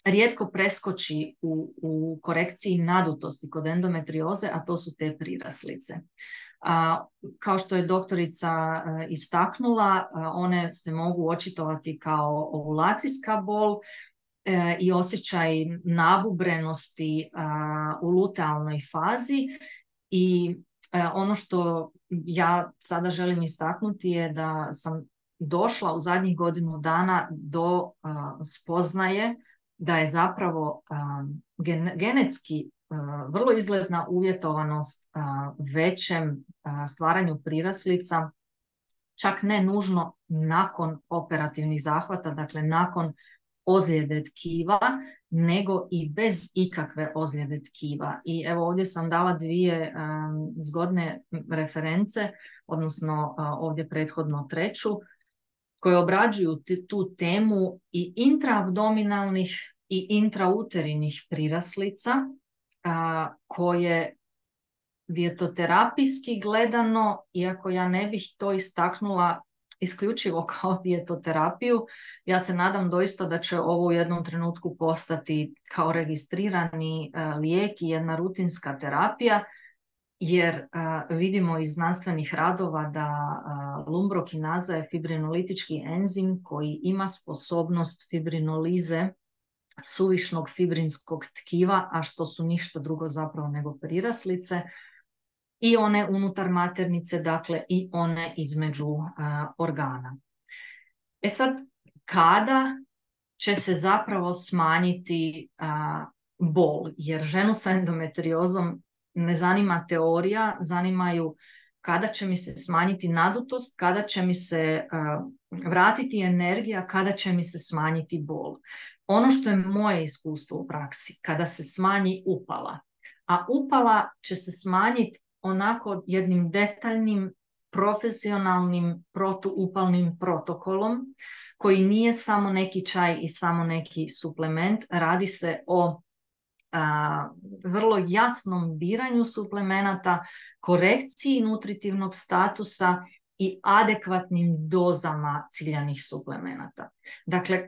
rijetko preskoči u korekciji nadutosti kod endometrioze, a to su te priraslice. Kao što je doktorica istaknula, one se mogu očitovati kao ovulacijska bol, i osjećaj nabubrenosti u lutealnoj fazi i ono što ja sada želim istaknuti je da sam došla u zadnjih godinu dana do spoznaje da je zapravo genetski vrlo izgledna uvjetovanost većem stvaranju priraslica, čak ne nužno nakon operativnih zahvata, dakle nakon ozljede tkiva, nego i bez ikakve ozljede tkiva. I evo ovdje sam dala dvije zgodne reference, odnosno ovdje prethodno treću, koje obrađuju tu temu i intraabdominalnih i intrauterinnih priraslica, koje dijetoterapijski gledano, iako ja ne bih to istaknula isključivo kao dijetoterapiju, ja se nadam doista da će ovo u jednom trenutku postati kao registrirani lijek i jedna rutinska terapija, jer vidimo iz znanstvenih radova da lumbrokinasa je fibrinolitički enzim koji ima sposobnost fibrinolize suvišnog fibrinskog tkiva, a što su ništa drugo zapravo nego priraslice, i one unutar maternice, dakle i one između organa. E sad, kada će se zapravo smanjiti bol? Jer ženu sa endometriozom ne zanima teorija, zanimaju kada će mi se smanjiti nadutost, kada će mi se vratiti energija, kada će mi se smanjiti bol. Ono što je moje iskustvo u praksi, kada se smanji upala, a upala će se smanjiti onako jednim detaljnim, profesionalnim protuupalnim protokolom, koji nije samo neki čaj i samo neki suplement, radi se o vrlo jasnom biranju suplemenata, korekciji nutritivnog statusa i adekvatnim dozama ciljanih suplemenata. Dakle,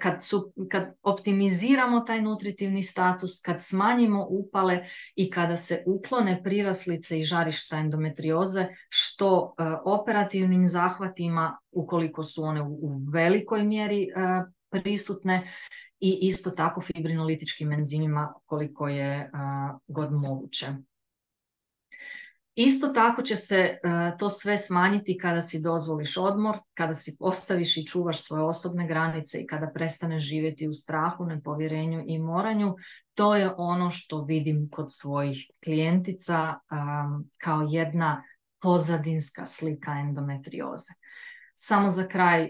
kad optimiziramo taj nutritivni status, kad smanjimo upale i kada se uklone priraslice i žarišta endometrioze, što operativnim zahvatima, ukoliko su one u velikoj mjeri prisutne, i isto tako fibrinolitičkim enzimima koliko je god moguće. Isto tako će se to sve smanjiti kada si dozvoliš odmor, kada si postaviš i čuvaš svoje osobne granice i kada prestaneš živjeti u strahu, nepovjerenju i moranju. To je ono što vidim kod svojih klijentica kao jedna pozadinska slika endometrioze. Samo za kraj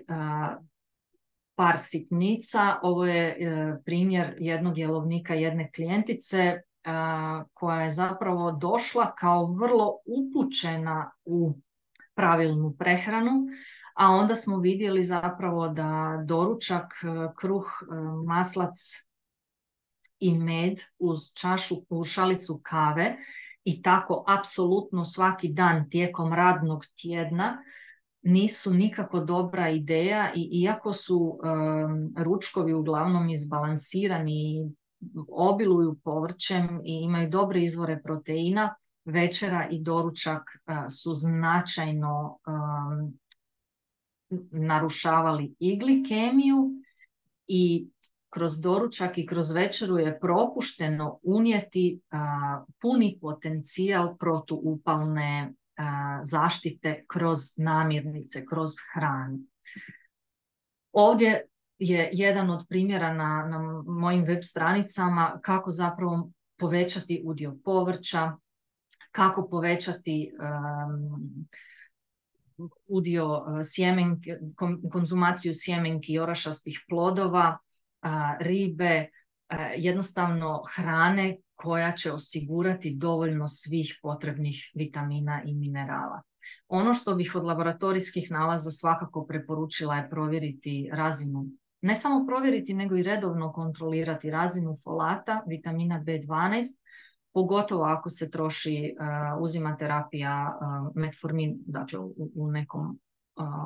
par sitnica. Ovo je primjer jednog jelovnika jedne klijentice koja je zapravo došla kao vrlo upućena u pravilnu prehranu, a onda smo vidjeli zapravo da doručak, kruh, maslac i med uz šalicu kave i tako apsolutno svaki dan tijekom radnog tjedna nisu nikako dobra ideja, i iako su ručkovi uglavnom izbalansirani, obiluju povrćem i imaju dobre izvore proteina, večera i doručak su značajno narušavali i glikemiju, i kroz doručak i kroz večeru je propušteno unijeti puni potencijal protuupalne zaštite kroz namirnice, kroz hranu. Ovdje je jedan od primjera na mojim web stranicama kako zapravo povećati udio povrća, kako povećati udio konzumaciju sjemenki i orašastih plodova, ribe, jednostavno hrane koja će osigurati dovoljno svih potrebnih vitamina i minerala. Ono što bih od laboratorijskih nalaza svakako preporučila je provjeriti razinu, ne samo provjeriti, nego i redovno kontrolirati razinu folata, vitamina B12, pogotovo ako se uzima terapija metformin, dakle u nekom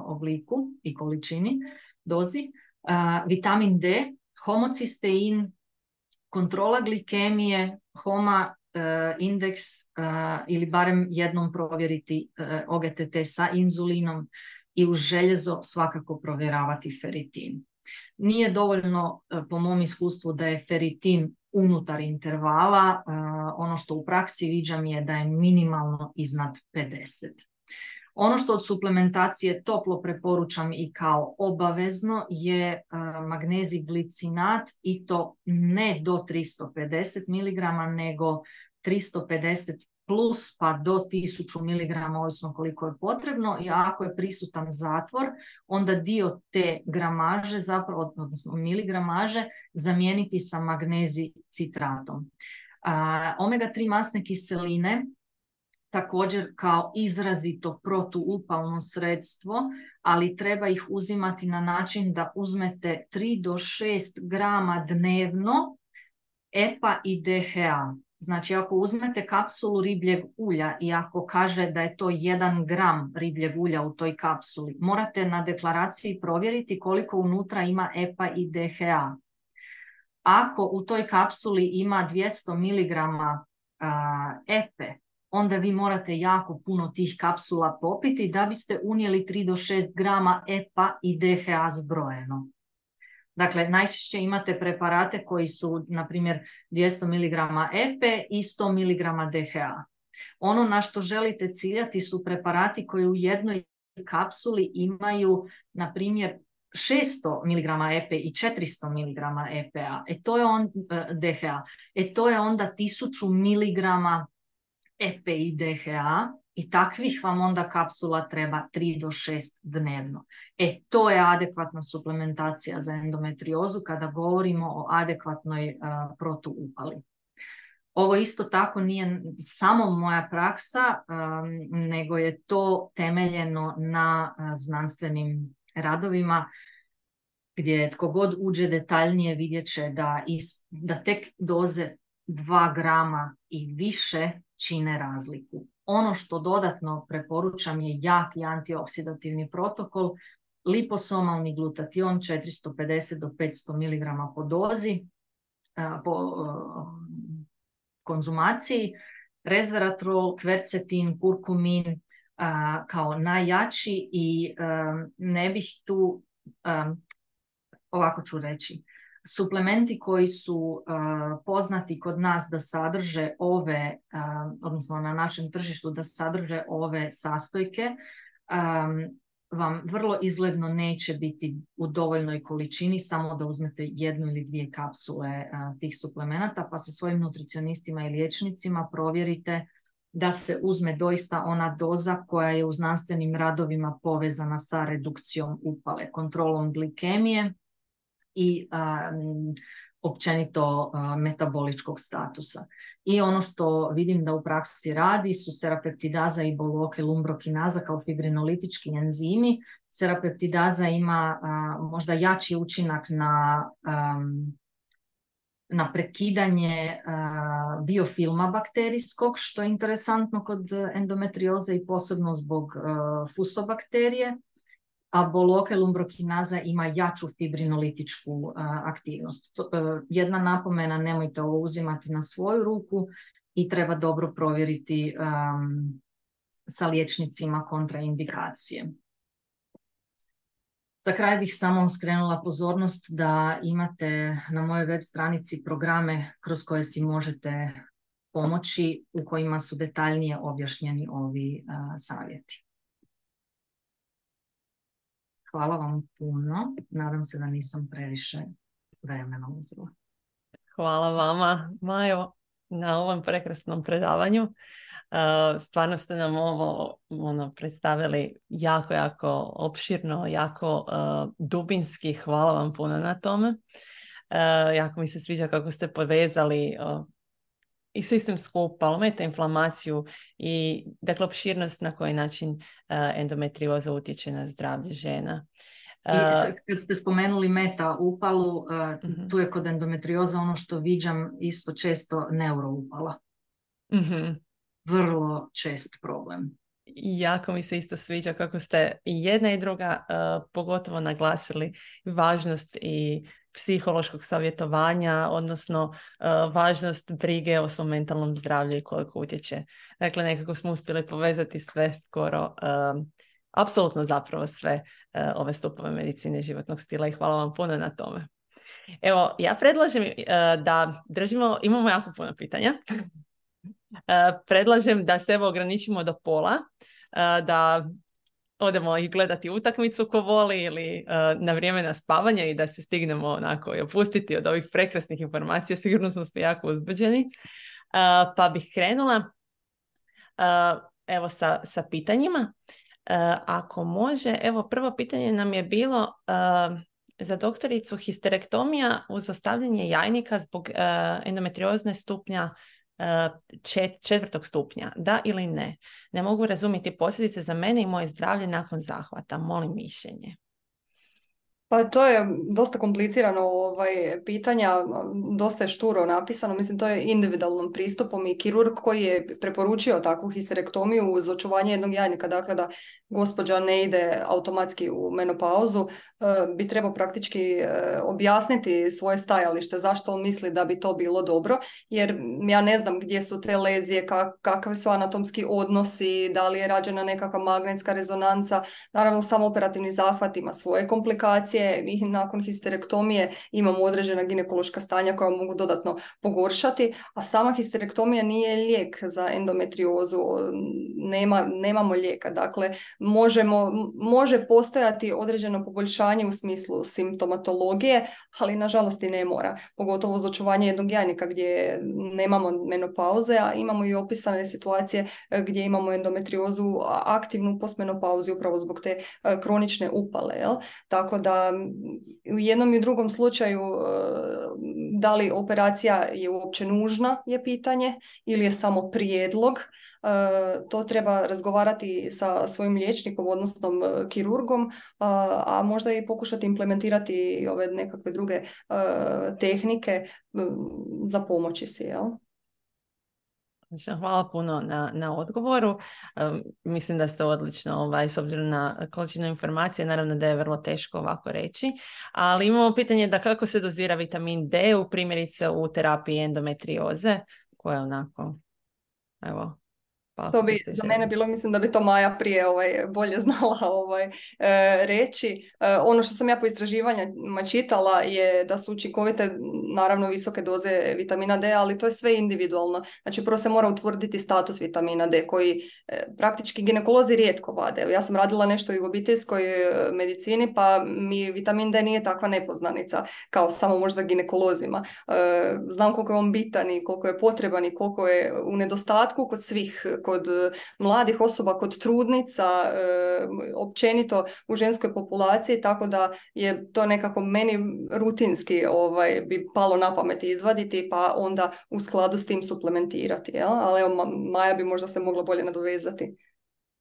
obliku i količini, dozi, vitamin D, homocistein, kontrola glikemije, HOMA indeks ili barem jednom provjeriti OGTT sa inzulinom, i uz željezo svakako provjeravati feritin. Nije dovoljno, po mom iskustvu, da je feritin unutar intervala. Ono što u praksi viđam je da je minimalno iznad 50. Ono što od suplementacije toplo preporučam i kao obavezno je magnezij glicinat, i to ne do 350 mg, nego 350 plus pa do 1000 mg, ovisno koliko je potrebno. I ako je prisutan zatvor, onda dio te gramaže, zapravo, odnosno miligramaže, zamijeniti sa magnezij citratom. Omega-3 masne kiseline također kao izrazito protuupalno sredstvo, ali treba ih uzimati na način da uzmete 3 do 6 grama dnevno EPA i DHA. Znači, ako uzmete kapsulu ribljeg ulja i ako kaže da je to 1 gram ribljeg ulja u toj kapsuli, morate na deklaraciji provjeriti koliko unutra ima EPA i DHA. Ako u toj kapsuli ima 200 mg EPE, onda vi morate jako puno tih kapsula popiti da biste unijeli 3 do 6 grama EPA i DHA zbrojeno. Dakle, najčešće imate preparate koji su, na primjer, 200 mg EPE i 100 mg DHA. Ono na što želite ciljati su preparati koji u jednoj kapsuli imaju, na primjer, 600 mg EPE i 400 mg EPA. DHA. To je onda 1000 mg EPE i DHA, i takvih vam onda kapsula treba 3 do 6 dnevno. To je adekvatna suplementacija za endometriozu kada govorimo o adekvatnoj protuupali. Ovo isto tako nije samo moja praksa, nego je to temeljeno na znanstvenim radovima, gdje tko god uđe detaljnije vidjet će da tek doze 2 grama i više čine razliku. Ono što dodatno preporučam je jaki antioksidativni protokol, liposomalni glutation 450 do 500 mg po dozi, po konzumaciji, resveratrol, kvercetin, kurkumin kao najjači, i ne bih tu, ovako ću reći, suplementi koji su poznati kod nas da sadrže ove, odnosno na našem tržištu da sadrže ove sastojke, vam vrlo izgledno neće biti u dovoljnoj količini, samo da uzmete 1 ili 2 kapsule tih suplemenata, pa sa svojim nutricionistima i liječnicima provjerite da se uzme doista ona doza koja je u znanstvenim radovima povezana sa redukcijom upale, kontrolom glikemije i općenito metaboličkog statusa. I ono što vidim da u praksi radi su serapeptidaza i boloke lumbrokinaza kao fibrinolitički enzimi. Serapeptidaza ima možda jači učinak na prekidanje biofilma bakterijskog, što je interesantno kod endometrioze i posebno zbog fusobakterije, a boloke lumbrokinaza ima jaču fibrinolitičku aktivnost. Jedna napomena, nemojte ovo uzimati na svoju ruku i treba dobro provjeriti sa liječnicima kontraindikacije. Za kraj bih samo skrenula pozornost da imate na mojoj web stranici programe kroz koje si možete pomoći, u kojima su detaljnije objašnjeni ovi savjeti. Hvala vam puno. Nadam se da nisam previše vremena uzela. Hvala vama, Majo, na ovom prekrasnom predavanju. Stvarno ste nam ovo predstavili jako, jako opširno, jako dubinski. Hvala vam puno na tome. Jako mi se sviđa kako ste povezali i sistemsku metainflamaciju i dakle opširnost na koji način endometrioza utječe na zdravlje žena. I kad ste spomenuli meta-upalu, tu je kod endometrioza ono što viđam isto često neuroupala. Vrlo čest problem. Jako mi se isto sviđa kako ste i jedna i druga pogotovo naglasili važnost i psihološkog savjetovanja, odnosno važnost brige o svom mentalnom zdravlju i koliko utječe. Dakle, nekako smo uspjeli povezati sve skoro apsolutno zapravo sve ove stupove medicine životnog stila i hvala vam puno na tome. Evo, ja predlažem da imamo jako puno pitanja. Predlažem da se evo ograničimo do pola, da odemo i gledati utakmicu ko voli ili na vrijeme na spavanje i da se stignemo onako i opustiti od ovih prekrasnih informacija. Sigurno smo svi jako uzbuđeni. Pa bih krenula evo sa pitanjima. Ako može, evo prvo pitanje nam je bilo za doktoricu histerektomija uz ostavljanje jajnika zbog endometriozne stupnja 4. stupnja, da ili ne? Ne mogu razumjeti posljedice za mene i moje zdravlje nakon zahvata. Molim mišljenje. Pa to je dosta komplicirano pitanja, dosta je šturo napisano, mislim to je individualnom pristupom i kirurg koji je preporučio takvu histerektomiju uz očuvanje jednog jajnika, dakle da gospođa ne ide automatski u menopauzu, bi trebao praktički objasniti svoje stajalište, zašto on misli da bi to bilo dobro, jer ja ne znam gdje su te lezije, kakvi su anatomski odnosi, da li je rađena nekakva magnetska rezonanca, naravno samo operativni zahvat ima svoje komplikacije, i nakon histerektomije imamo određena ginekološka stanja koja mogu dodatno pogoršati, a sama histerektomija nije lijek za endometriozu, nemamo lijeka, dakle može postojati određeno poboljšanje u smislu simptomatologije, ali nažalost i ne mora, pogotovo za očuvanje jednog jajnika gdje nemamo menopauze, a imamo i opisane situacije gdje imamo endometriozu aktivnu postmenopauzi upravo zbog te kronične upale, jel? Tako da u jednom i drugom slučaju da li operacija je uopće nužna je pitanje ili je samo prijedlog. To treba razgovarati sa svojim liječnikom, odnosno kirurgom, a možda i pokušati implementirati ove nekakve druge tehnike za pomoći si, jel? Hvala puno na odgovoru. Mislim da ste odlično, s obzirom na količinu informacije, naravno da je vrlo teško ovako reći, ali imamo pitanje da kako se dozira vitamin D primjerice u terapiji endometrioze, koja je onako, evo, to bi za mene bilo, mislim da bi to Maja prije bolje znala reći. Ono što sam ja po istraživanjima čitala je da su učinkovite naravno visoke doze vitamina D, ali to je sve individualno. Znači prvo se mora utvrditi status vitamina D koji praktički ginekolozi rijetko vade. Ja sam radila nešto i u obiteljskoj medicini, pa mi vitamin D nije takva nepoznanica kao samo možda ginekolozima. Znam koliko je on bitan i koliko je potreban i koliko je u nedostatku kod svih, kod mladih osoba, kod trudnica, općenito u ženskoj populaciji, tako da je to nekako meni rutinski bi palo na pamet izvaditi, pa onda u skladu s tim suplementirati. Jel? Ali evo, Maja bi možda se mogla bolje nadovezati.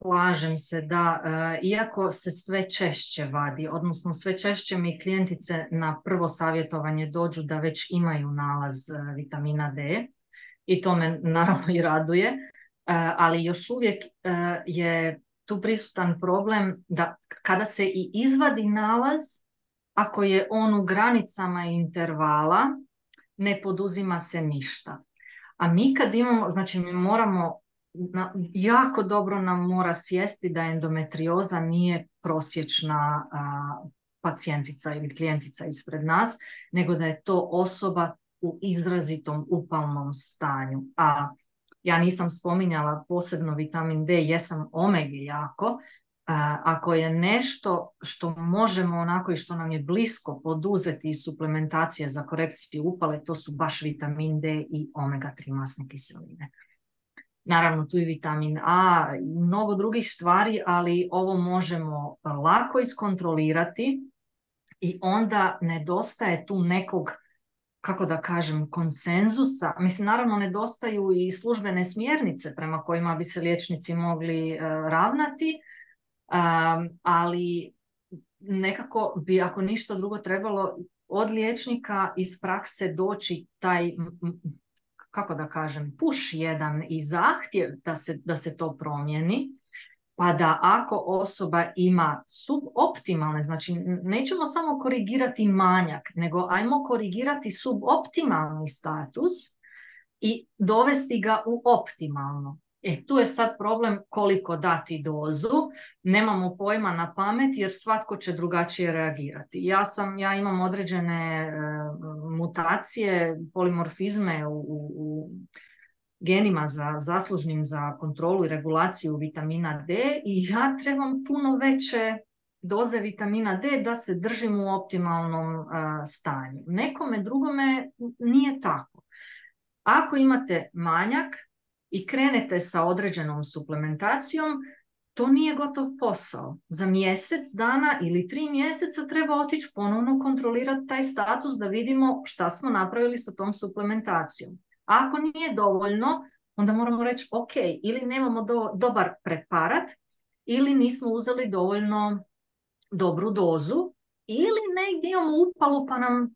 Slažem se da, iako se sve češće vadi, odnosno sve češće mi klijentice na prvo savjetovanje dođu da već imaju nalaz vitamina D i to me naravno i raduje, ali još uvijek je tu prisutan problem da kada se i izvadi nalaz, ako je on u granicama intervala, ne poduzima se ništa. A mi kad imamo, znači mi moramo, jako dobro nam mora sjesti da endometrioza nije prosječna pacijentica ili klijentica ispred nas, nego da je to osoba u izrazitom upalnom stanju. A ja nisam spominjala posebno vitamin D, jesam omege jako. Ako je nešto što možemo onako i što nam je blisko poduzeti iz suplementacije za korekciju upale, to su baš vitamin D i omega-3 masne kiseline. Naravno tu i vitamin A i mnogo drugih stvari, ali ovo možemo lako iskontrolirati i onda nedostaje tu nekog, kako da kažem, konsenzusa. Mislim, naravno nedostaju i službene smjernice prema kojima bi se liječnici mogli ravnati, ali nekako bi, ako ništa drugo, trebalo od liječnika iz prakse doći taj, kako da kažem, push jedan i zahtjev da se to promijeni, pa da ako osoba ima suboptimalne, znači nećemo samo korigirati manjak, nego ajmo korigirati suboptimalni status i dovesti ga u optimalno. Tu je sad problem koliko dati dozu, nemamo pojma na pamet jer svatko će drugačije reagirati. Ja imam određene mutacije, polimorfizme u genima zaslužnim za kontrolu i regulaciju vitamina D i ja trebam puno veće doze vitamina D da se držim u optimalnom stanju. Nekome drugome nije tako. Ako imate manjak i krenete sa određenom suplementacijom, to nije gotov posao. Za mjesec dana ili 3 mjeseca treba otići ponovno kontrolirati taj status da vidimo šta smo napravili sa tom suplementacijom. Ako nije dovoljno, onda moramo reći ok, ili nemamo dobar preparat, ili nismo uzeli dovoljno dobru dozu, ili negdje imamo upalu pa nam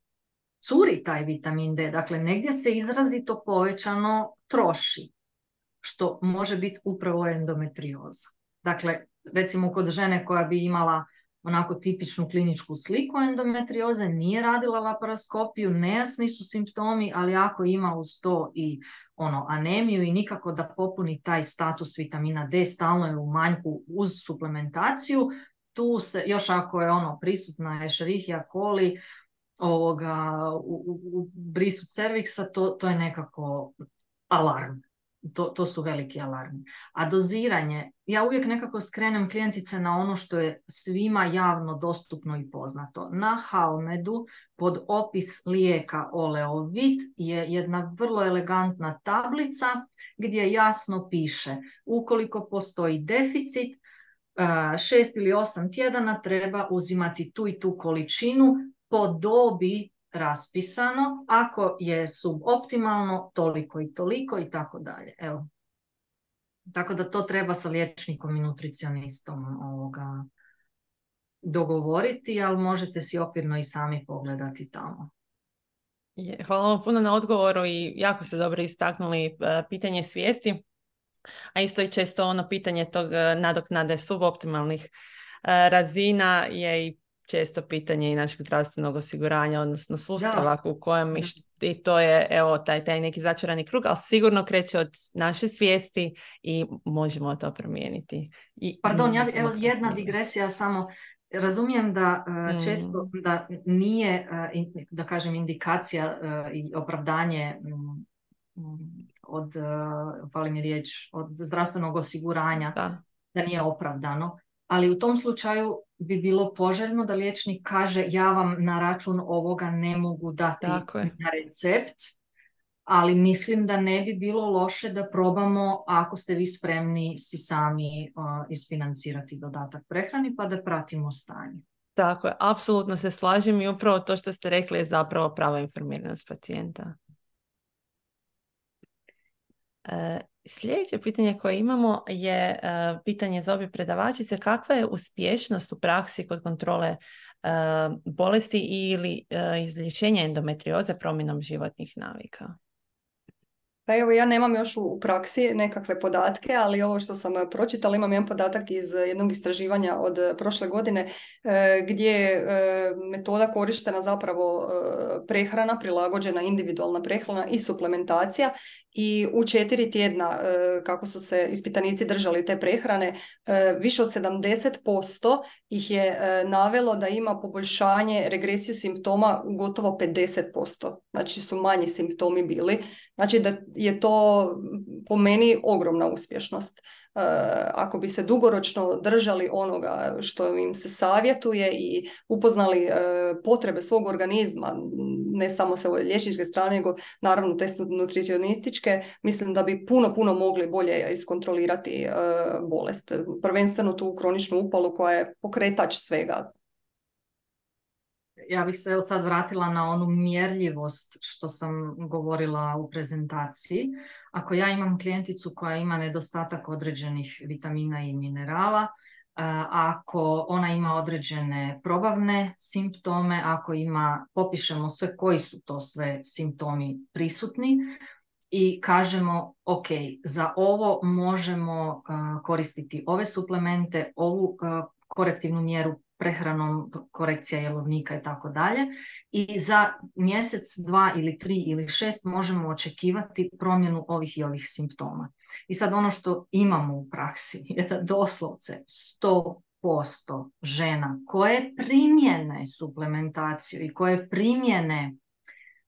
curi taj vitamin D. Dakle, negdje se izrazito povećano troši, što može biti upravo endometrioza. Dakle, recimo kod žene koja bi imala onako tipičnu kliničku sliku endometrioze, nije radila laparoskopiju, nejasni su simptomi, ali ako ima uz to i anemiju i nikako da popuni taj status vitamina D, stalno je u manjku uz suplementaciju, tu se, još ako je prisutna Escherichia coli, u brisu cerviksa, to je nekako alarm. To su veliki alarmi. A doziranje, ja uvijek nekako skrenem klijentice na ono što je svima javno dostupno i poznato. Na Halmedu pod opis lijeka Oleovit je jedna vrlo elegantna tablica gdje jasno piše ukoliko postoji deficit, 6 ili 8 tjedana treba uzimati tu i tu količinu po dobi raspisano, ako je suboptimalno toliko i tako dalje. Evo. Tako da to treba sa liječnikom i nutricionistom dogovoriti, ali možete si okvirno i sami pogledati tamo. Hvala vam puno na odgovoru i jako ste dobro istaknuli pitanje svijesti, a isto i često pitanje tog nadoknade suboptimalnih razina je i često pitanje i našeg zdravstvenog osiguranja, odnosno sustava u kojem i to je taj neki začarani krug, ali sigurno kreće od naše svijesti i možemo to promijeniti. Pardon, jedna digresija samo. Razumijem da često da nije, da kažem, indikacija i opravdanje od, fali mi riječ, od zdravstvenog osiguranja da nije opravdano, ali u tom slučaju bi bilo poželjno da liječnik kaže ja vam na račun ovoga ne mogu dati na recept, ali mislim da ne bi bilo loše da probamo, ako ste vi spremni, si sami isfinancirati dodatak prehrani pa da pratimo stanje. Tako je, apsolutno se slažem i upravo to što ste rekli je zapravo prava informiranost pacijenta. Sljedeće pitanje koje imamo je pitanje za obje predavačice. Kakva je uspješnost u praksi kod kontrole bolesti ili izlječenja endometrioze promjenom životnih navika? Pa evo, ja nemam još u praksi nekakve podatke, ali ovo što sam pročitala, imam jedan podatak iz jednog istraživanja od prošle godine gdje je metoda korištena zapravo prehrana, prilagođena individualna prehrana i suplementacija i u 4 tjedna kako su se ispitanici držali te prehrane, više od 70% ih je navelo da ima poboljšanje, regresiju simptoma u gotovo 50%. Znači su manji simptomi bili. Znači da je to po meni ogromna uspješnost. Ako bi se dugoročno držali onoga što im se savjetuje i upoznali potrebe svog organizma, ne samo sa liječničke strane, nego naravno te nutricionističke, mislim da bi puno mogli bolje iskontrolirati bolest. Prvenstveno tu kroničnu upalu koja je pokretač svega. Ja bih se sad vratila na onu mjerljivost što sam govorila u prezentaciji. Ako ja imam klijenticu koja ima nedostatak određenih vitamina i minerala, ako ona ima određene probavne simptome, ako popišemo sve koji su to sve simptomi prisutni i kažemo ok, za ovo možemo koristiti ove suplemente, ovu korektivnu mjeru prehranom, korekcija jelovnika i tako dalje. I za mjesec, 2 ili 3 ili 6 možemo očekivati promjenu ovih i ovih simptoma. I sad ono što imamo u praksi je da doslovce 100% žena koje primjene suplementaciju i koje primjene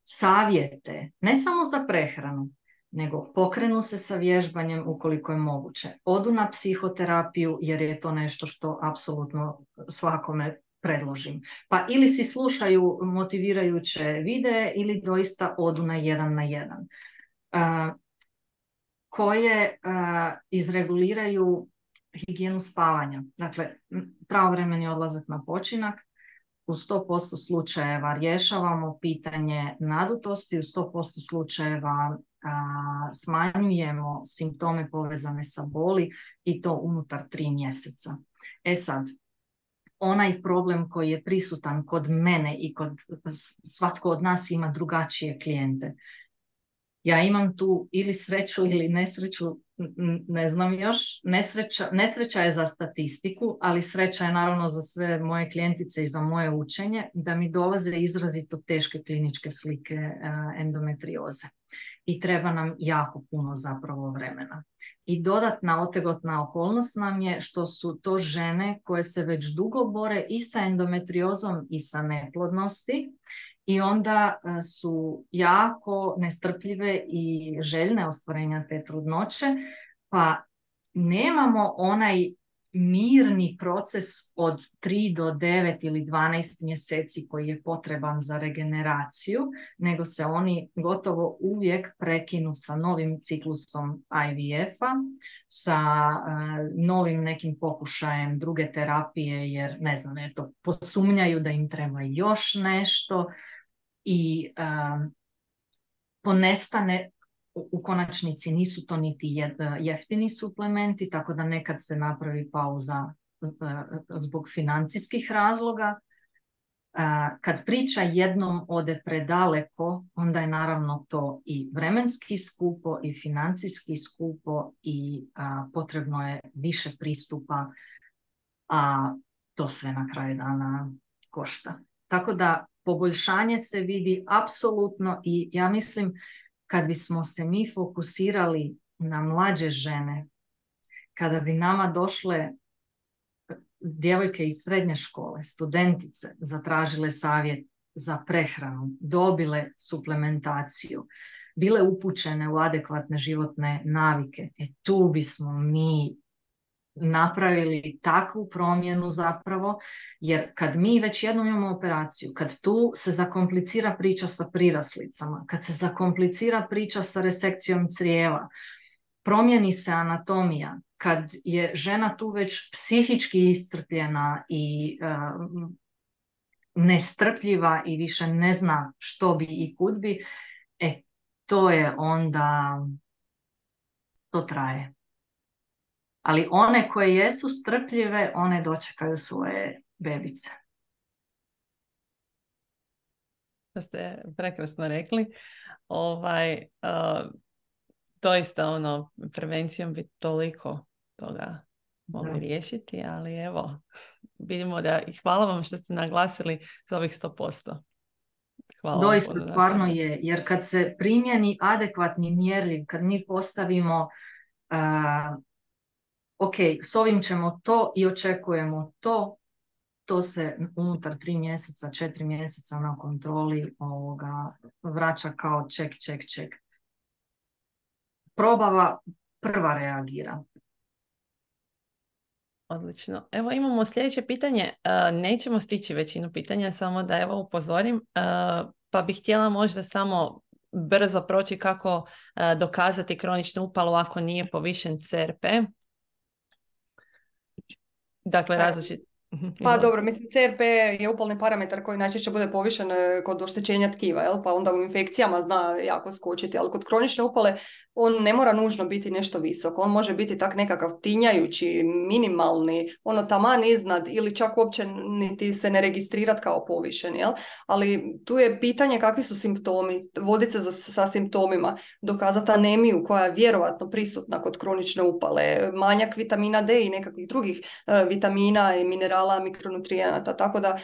savjete, ne samo za prehranu, nego pokrenu se sa vježbanjem ukoliko je moguće. Odu na psihoterapiju jer je to nešto što apsolutno svakome predložim. Pa ili si slušaju motivirajuće videe ili doista odu na 1-na-1. Koje izreguliraju higijenu spavanja. Dakle, pravovremeni odlazak na počinak. U 100% slučajeva rješavamo pitanje nadutosti, u 100% slučajeva smanjujemo simptome povezane sa boli i to unutar 3 mjeseca. E sad, onaj problem koji je prisutan kod mene i kod svatko od nas ima drugačije klijente. Ja imam tu ili sreću ili nesreću, ne znam još. Nesreća je za statistiku, ali sreća je naravno za sve moje klijentice i za moje učenje da mi dolaze izrazito teške kliničke slike endometrioze. I treba nam jako puno zapravo vremena. I dodatna otegotna okolnost nam je što su to žene koje se već dugo bore i sa endometriozom i sa neplodnosti. I onda su jako nestrpljive i željne ostvarenja te trudnoće, pa nemamo onaj mirni proces od 3 do 9 ili 12 mjeseci koji je potreban za regeneraciju, nego se oni gotovo uvijek prekinu sa novim ciklusom IVF-a, sa novim nekim pokušajem druge terapije, jer ne znam, eto, posumnjaju da im treba još nešto i ponestane. U konačnici nisu to niti jeftini suplementi, tako da nekad se napravi pauza zbog financijskih razloga. Kad priča jednom ode predaleko, onda je naravno to i vremenski skupo i financijski skupo i potrebno je više pristupa, a to sve na kraju dana košta. Tako da poboljšanje se vidi apsolutno i ja mislim kad bismo se mi fokusirali na mlađe žene, kada bi nama došle djevojke iz srednje škole, studentice, zatražile savjet za prehranu, dobile suplementaciju, bile upućene u adekvatne životne navike, tu bismo mi napravili takvu promjenu zapravo, jer kad mi već jednom imamo operaciju, kad tu se zakomplicira priča sa priraslicama, kad se zakomplicira priča sa resekcijom crijeva, promijeni se anatomija, kad je žena tu već psihički iscrpljena i nestrpljiva i više ne zna što bi i kud bi, to je onda, to traje. Ali one koje jesu strpljive, one dočekaju svoje bebice. To ste prekrasno rekli. Doista prevencijom bi toliko toga mogli riješiti, ali evo, vidimo da i hvala vam što ste naglasili za ovih 100%. Hvala. Doista stvarno je, jer kad se primjeni adekvatni mjerljiv, kad mi postavimo ok, s ovim ćemo to i očekujemo to se unutar 3 mjeseca, 4 mjeseca na kontroli vraća kao ček. Probava prva reagira. Odlično. Evo imamo sljedeće pitanje. Nećemo stići većinu pitanja, samo da evo upozorim. Pa bih htjela možda samo brzo proći kako dokazati kroničnu upalu ako nije povišen CRP. Dakle, različit. Pa dobro, mislim CRP je upalni parametar koji najčešće bude povišen kod oštećenja tkiva, jel? Pa onda u infekcijama zna jako skočiti, ali kod kronične upale on ne mora nužno biti nešto visoko, on može biti tak nekakav tinjajući, minimalni, taman iznad ili čak uopće niti se ne registrirat kao povišen, jel? Ali tu je pitanje kakvi su simptomi, voditi se sa simptomima, dokazati anemiju koja je vjerovatno prisutna kod kronične upale, manjak vitamina D i nekakvih drugih vitamina i minerala minerala, mikronutrijenata. Tako da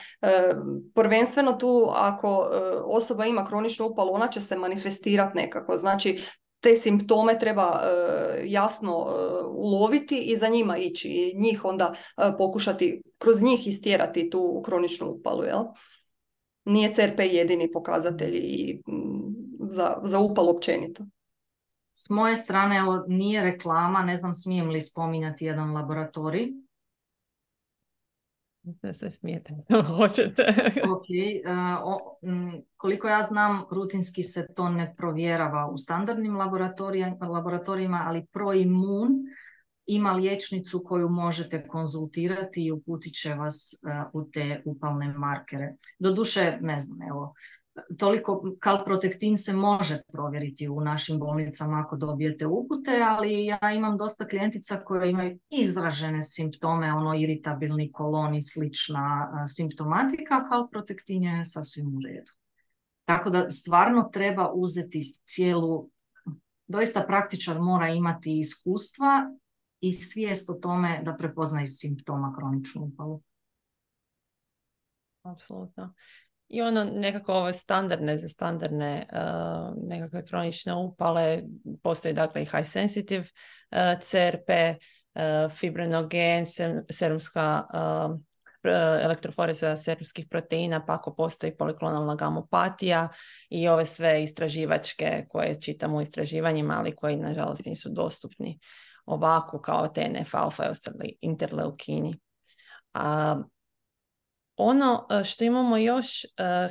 prvenstveno tu ako osoba ima kroničnu upalu, ona će se manifestirati nekako. Znači te simptome treba jasno uloviti i za njima ići i njih onda pokušati kroz njih istjerati tu kroničnu upalu, jel? Nije CRP jedini pokazatelj i, za upalu općenito. S moje strane, evo, nije reklama, ne znam smijem li spominjati jedan laboratorij. Da se smijete, hoćete. Ok, koliko ja znam, rutinski se to ne provjerava u standardnim laboratorijima, ali ProImmun ima liječnicu koju možete konzultirati i uputit će vas u te upalne markere. Doduše, ne znam, evo, toliko kalprotektin se može provjeriti u našim bolnicama ako dobijete upute, ali ja imam dosta klijentica koje imaju izražene simptome, ono iritabilni kolon i slična simptomatika, kalprotektin je sasvim u redu. Tako da stvarno treba uzeti cijelu, doista praktičar mora imati iskustva i svijest o tome da prepozna iz simptoma kroničnu upalu. Apsolutno. I ono nekako ove standardne za standardne nekakve kronične upale, postoji dakle i high sensitive CRP, fibrinogen, serumska elektroforeza serumskih proteina, pa ako postoji poliklonalna gamopatija i ove sve istraživačke koje čitamo u istraživanjima, ali koji nažalost nisu dostupni ovako kao TNF-alfa i ostali interleukini. Ono što imamo još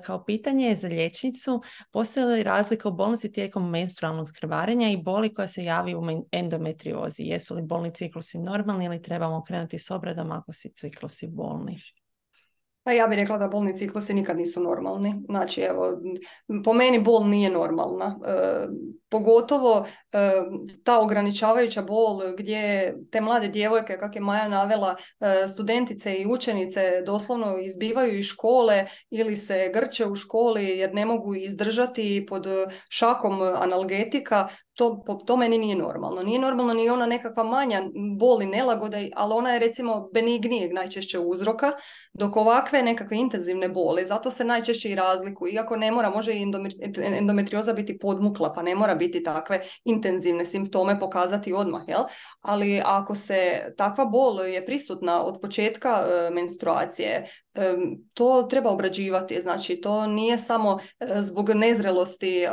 kao pitanje je za liječnicu, postoji li razlika u bolnosti tijekom menstrualnog krvarenja i boli koja se javi u endometriozi? Jesu li bolni ciklusi normalni ili trebamo krenuti s obradom ako su ciklusi bolni? Pa ja bih rekla da bolni ciklusi nikad nisu normalni. Znači, evo, po meni bol nije normalna. Pogotovo ta ograničavajuća bol gdje te mlade djevojke, kako je Maja navela, studentice i učenice doslovno izbivaju iz škole ili se grče u školi jer ne mogu izdržati pod šakom analgetika. To meni nije normalno. Nije normalno ni ona nekakva manja bol i nelagoda, ali ona je recimo benignijeg najčešće uzroka, dok ovakve nekakve intenzivne boli, zato se najčešće i razlikuju. Iako ne mora, može i endometrioza biti podmukla, pa ne mora biti takve intenzivne simptome pokazati odmah, jel? Ali ako se takva bol je prisutna od početka menstruacije, to treba obrađivati. Znači, to nije samo zbog nezrelosti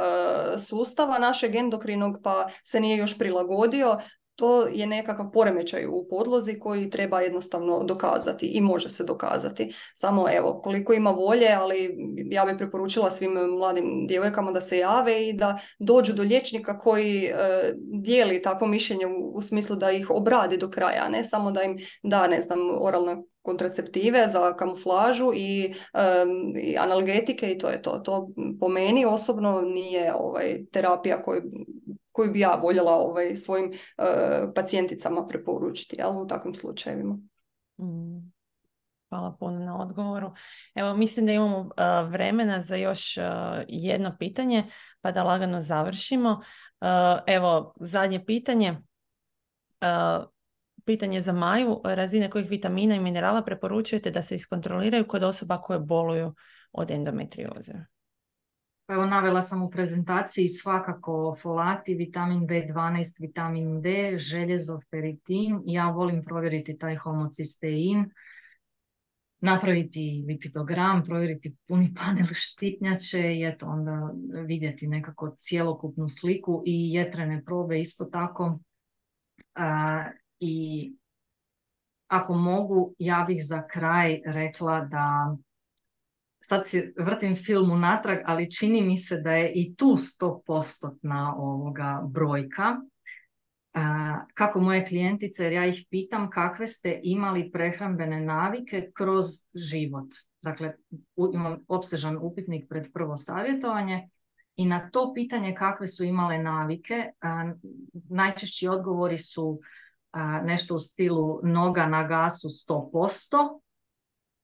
sustava našeg endokrinog pa se nije još prilagodio. To je nekakav poremećaj u podlozi koji treba jednostavno dokazati i može se dokazati. Samo evo, koliko ima volje, ali ja bih preporučila svim mladim djevojkama da se jave i da dođu do liječnika koji dijeli takvo mišljenje u smislu da ih obradi do kraja, a ne samo da im da, ne znam, oralne kontraceptive za kamuflažu i analgetike i to je to. To po meni osobno nije terapija koju bi ja voljela svojim pacijenticama preporučiti, jel, u takvim slučajevima. Hvala puno na odgovoru. Evo, mislim da imamo vremena za još jedno pitanje, pa da lagano završimo. Evo, zadnje pitanje. Pitanje za Maju. Razine kojih vitamina i minerala preporučujete da se iskontroliraju kod osoba koje boluju od endometrioze? Evo, navela sam u prezentaciji svakako folati, vitamin B12, vitamin D, željezo, feritin. Ja volim provjeriti taj homocistein, napraviti lipidogram, provjeriti puni panel štitnjače i eto onda vidjeti nekako cjelokupnu sliku i jetrene probe isto tako. I ako mogu, ja bih za kraj rekla da sad si vrtim film unatrag, ali čini mi se da je i tu 100% ovoga brojka. Kako moje klijentice, jer ja ih pitam kakve ste imali prehrambene navike kroz život. Dakle, imam opsežan upitnik pred prvo savjetovanje i na to pitanje kakve su imale navike, najčešći odgovori su nešto u stilu noga na gasu 100%,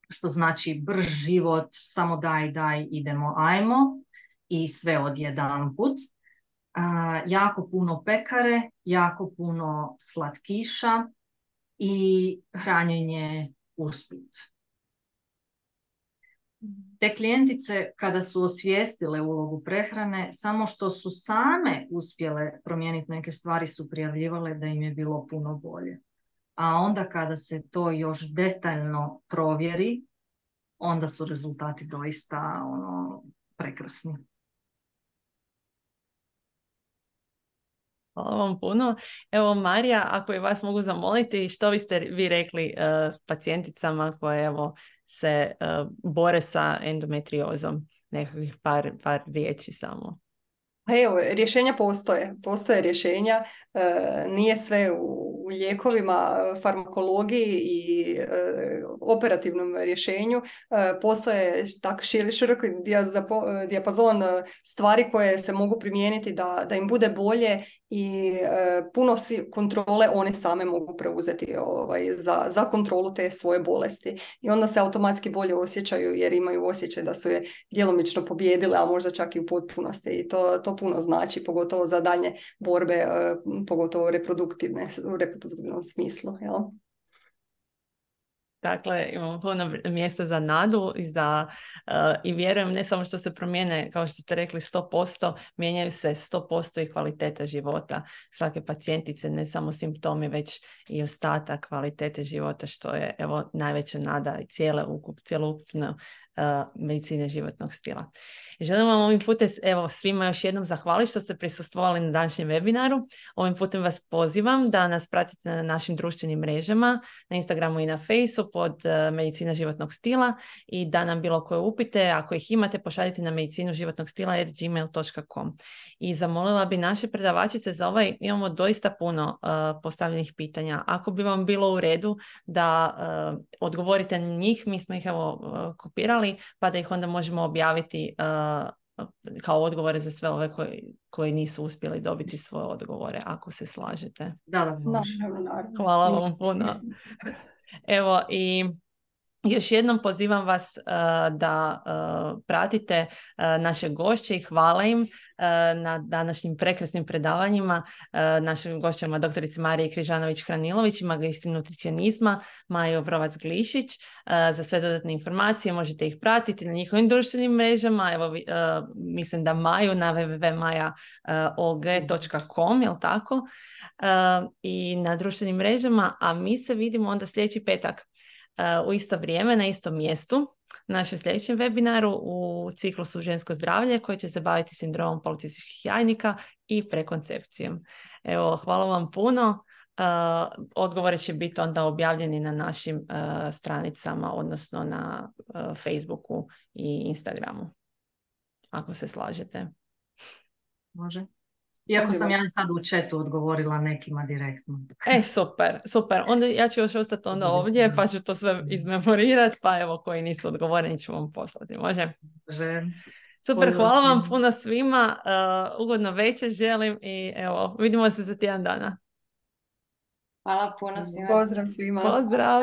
što znači brž život, samo daj, idemo, ajmo i sve odjedanput. Jako puno pekare, jako puno slatkiša i hranjenje usput. Te klijentice kada su osvijestile ulogu prehrane, samo što su same uspjele promijeniti neke stvari su prijavljivale da im je bilo puno bolje. A onda kada se to još detaljno provjeri, onda su rezultati doista prekrasni. Hvala vam puno. Evo Marija, ako je vas mogu zamoliti, što biste vi rekli pacijenticama koje se bore sa endometriozom? Nekakvih par riječi samo. Pa evo, rješenja postoje. Postoje rješenja, nije sve u lijekovima, farmakologiji i operativnom rješenju. Postoje tako široki dijapazon stvari koje se mogu primijeniti da im bude bolje i puno kontrole one same mogu preuzeti za kontrolu te svoje bolesti. I onda se automatski bolje osjećaju jer imaju osjećaj da su je djelomično pobijedile, a možda čak i u potpunosti. I to puno znači, pogotovo za daljnje borbe, pogotovo u reproduktivnom smislu. Jel? Dakle, imamo puno mjesta za nadu i vjerujem ne samo što se promijene, kao što ste rekli, 100%, mijenjaju se 100% i kvaliteta života svake pacijentice, ne samo simptomi, već i ostatak kvalitete života, što je najveća nada i cjelokupno medicine životnog stila. Želim vam ovim putem svima još jednom zahvaliti što ste prisustvovali na današnjem webinaru. Ovim putem vas pozivam da nas pratite na našim društvenim mrežama, na Instagramu i na Facebooku pod Medicina životnog stila i da nam bilo koje upite, ako ih imate, pošaljite na medicinuživotnogstila@gmail.com. I zamolila bi naše predavačice za imamo doista puno postavljenih pitanja. Ako bi vam bilo u redu da odgovorite na njih, mi smo ih kopirali, pa da ih onda možemo objaviti kao odgovore za sve ove koji nisu uspjeli dobiti svoje odgovore, ako se slažete. Da, može. Hvala vam puno. Evo i još jednom pozivam vas da pratite naše gošće i hvala im na današnjim prekrasnim predavanjima, našim gošćama doktorici Mariji Križanović-Hranilović i magistri nutricionizma Maju Obrovac-Glišić. Za sve dodatne informacije možete ih pratiti na njihovim društvenim mrežama. Evo, mislim da Maju na www.majaolg.com, jel tako? I na društvenim mrežama, a mi se vidimo onda sljedeći petak u isto vrijeme, na istom mjestu, na našem sljedećem webinaru u ciklusu Žensko zdravlje koji će se baviti sindromom policijskih jajnika i prekoncepcijom. Evo, hvala vam puno. Odgovore će biti onda objavljeni na našim stranicama, odnosno na Facebooku i Instagramu, ako se slažete. Može. Iako sam ja sad u chatu odgovorila nekima direktno. Super. Onda ja ću još ostati onda ovdje, pa ću to sve izmemorirati, pa evo koji nisu odgovoreni ću vam poslati. Može? Super, hvala vam puno svima. Ugodno večer želim i evo, vidimo se za tjedan dana. Hvala puno svima. Pozdrav svima. Pozdrav.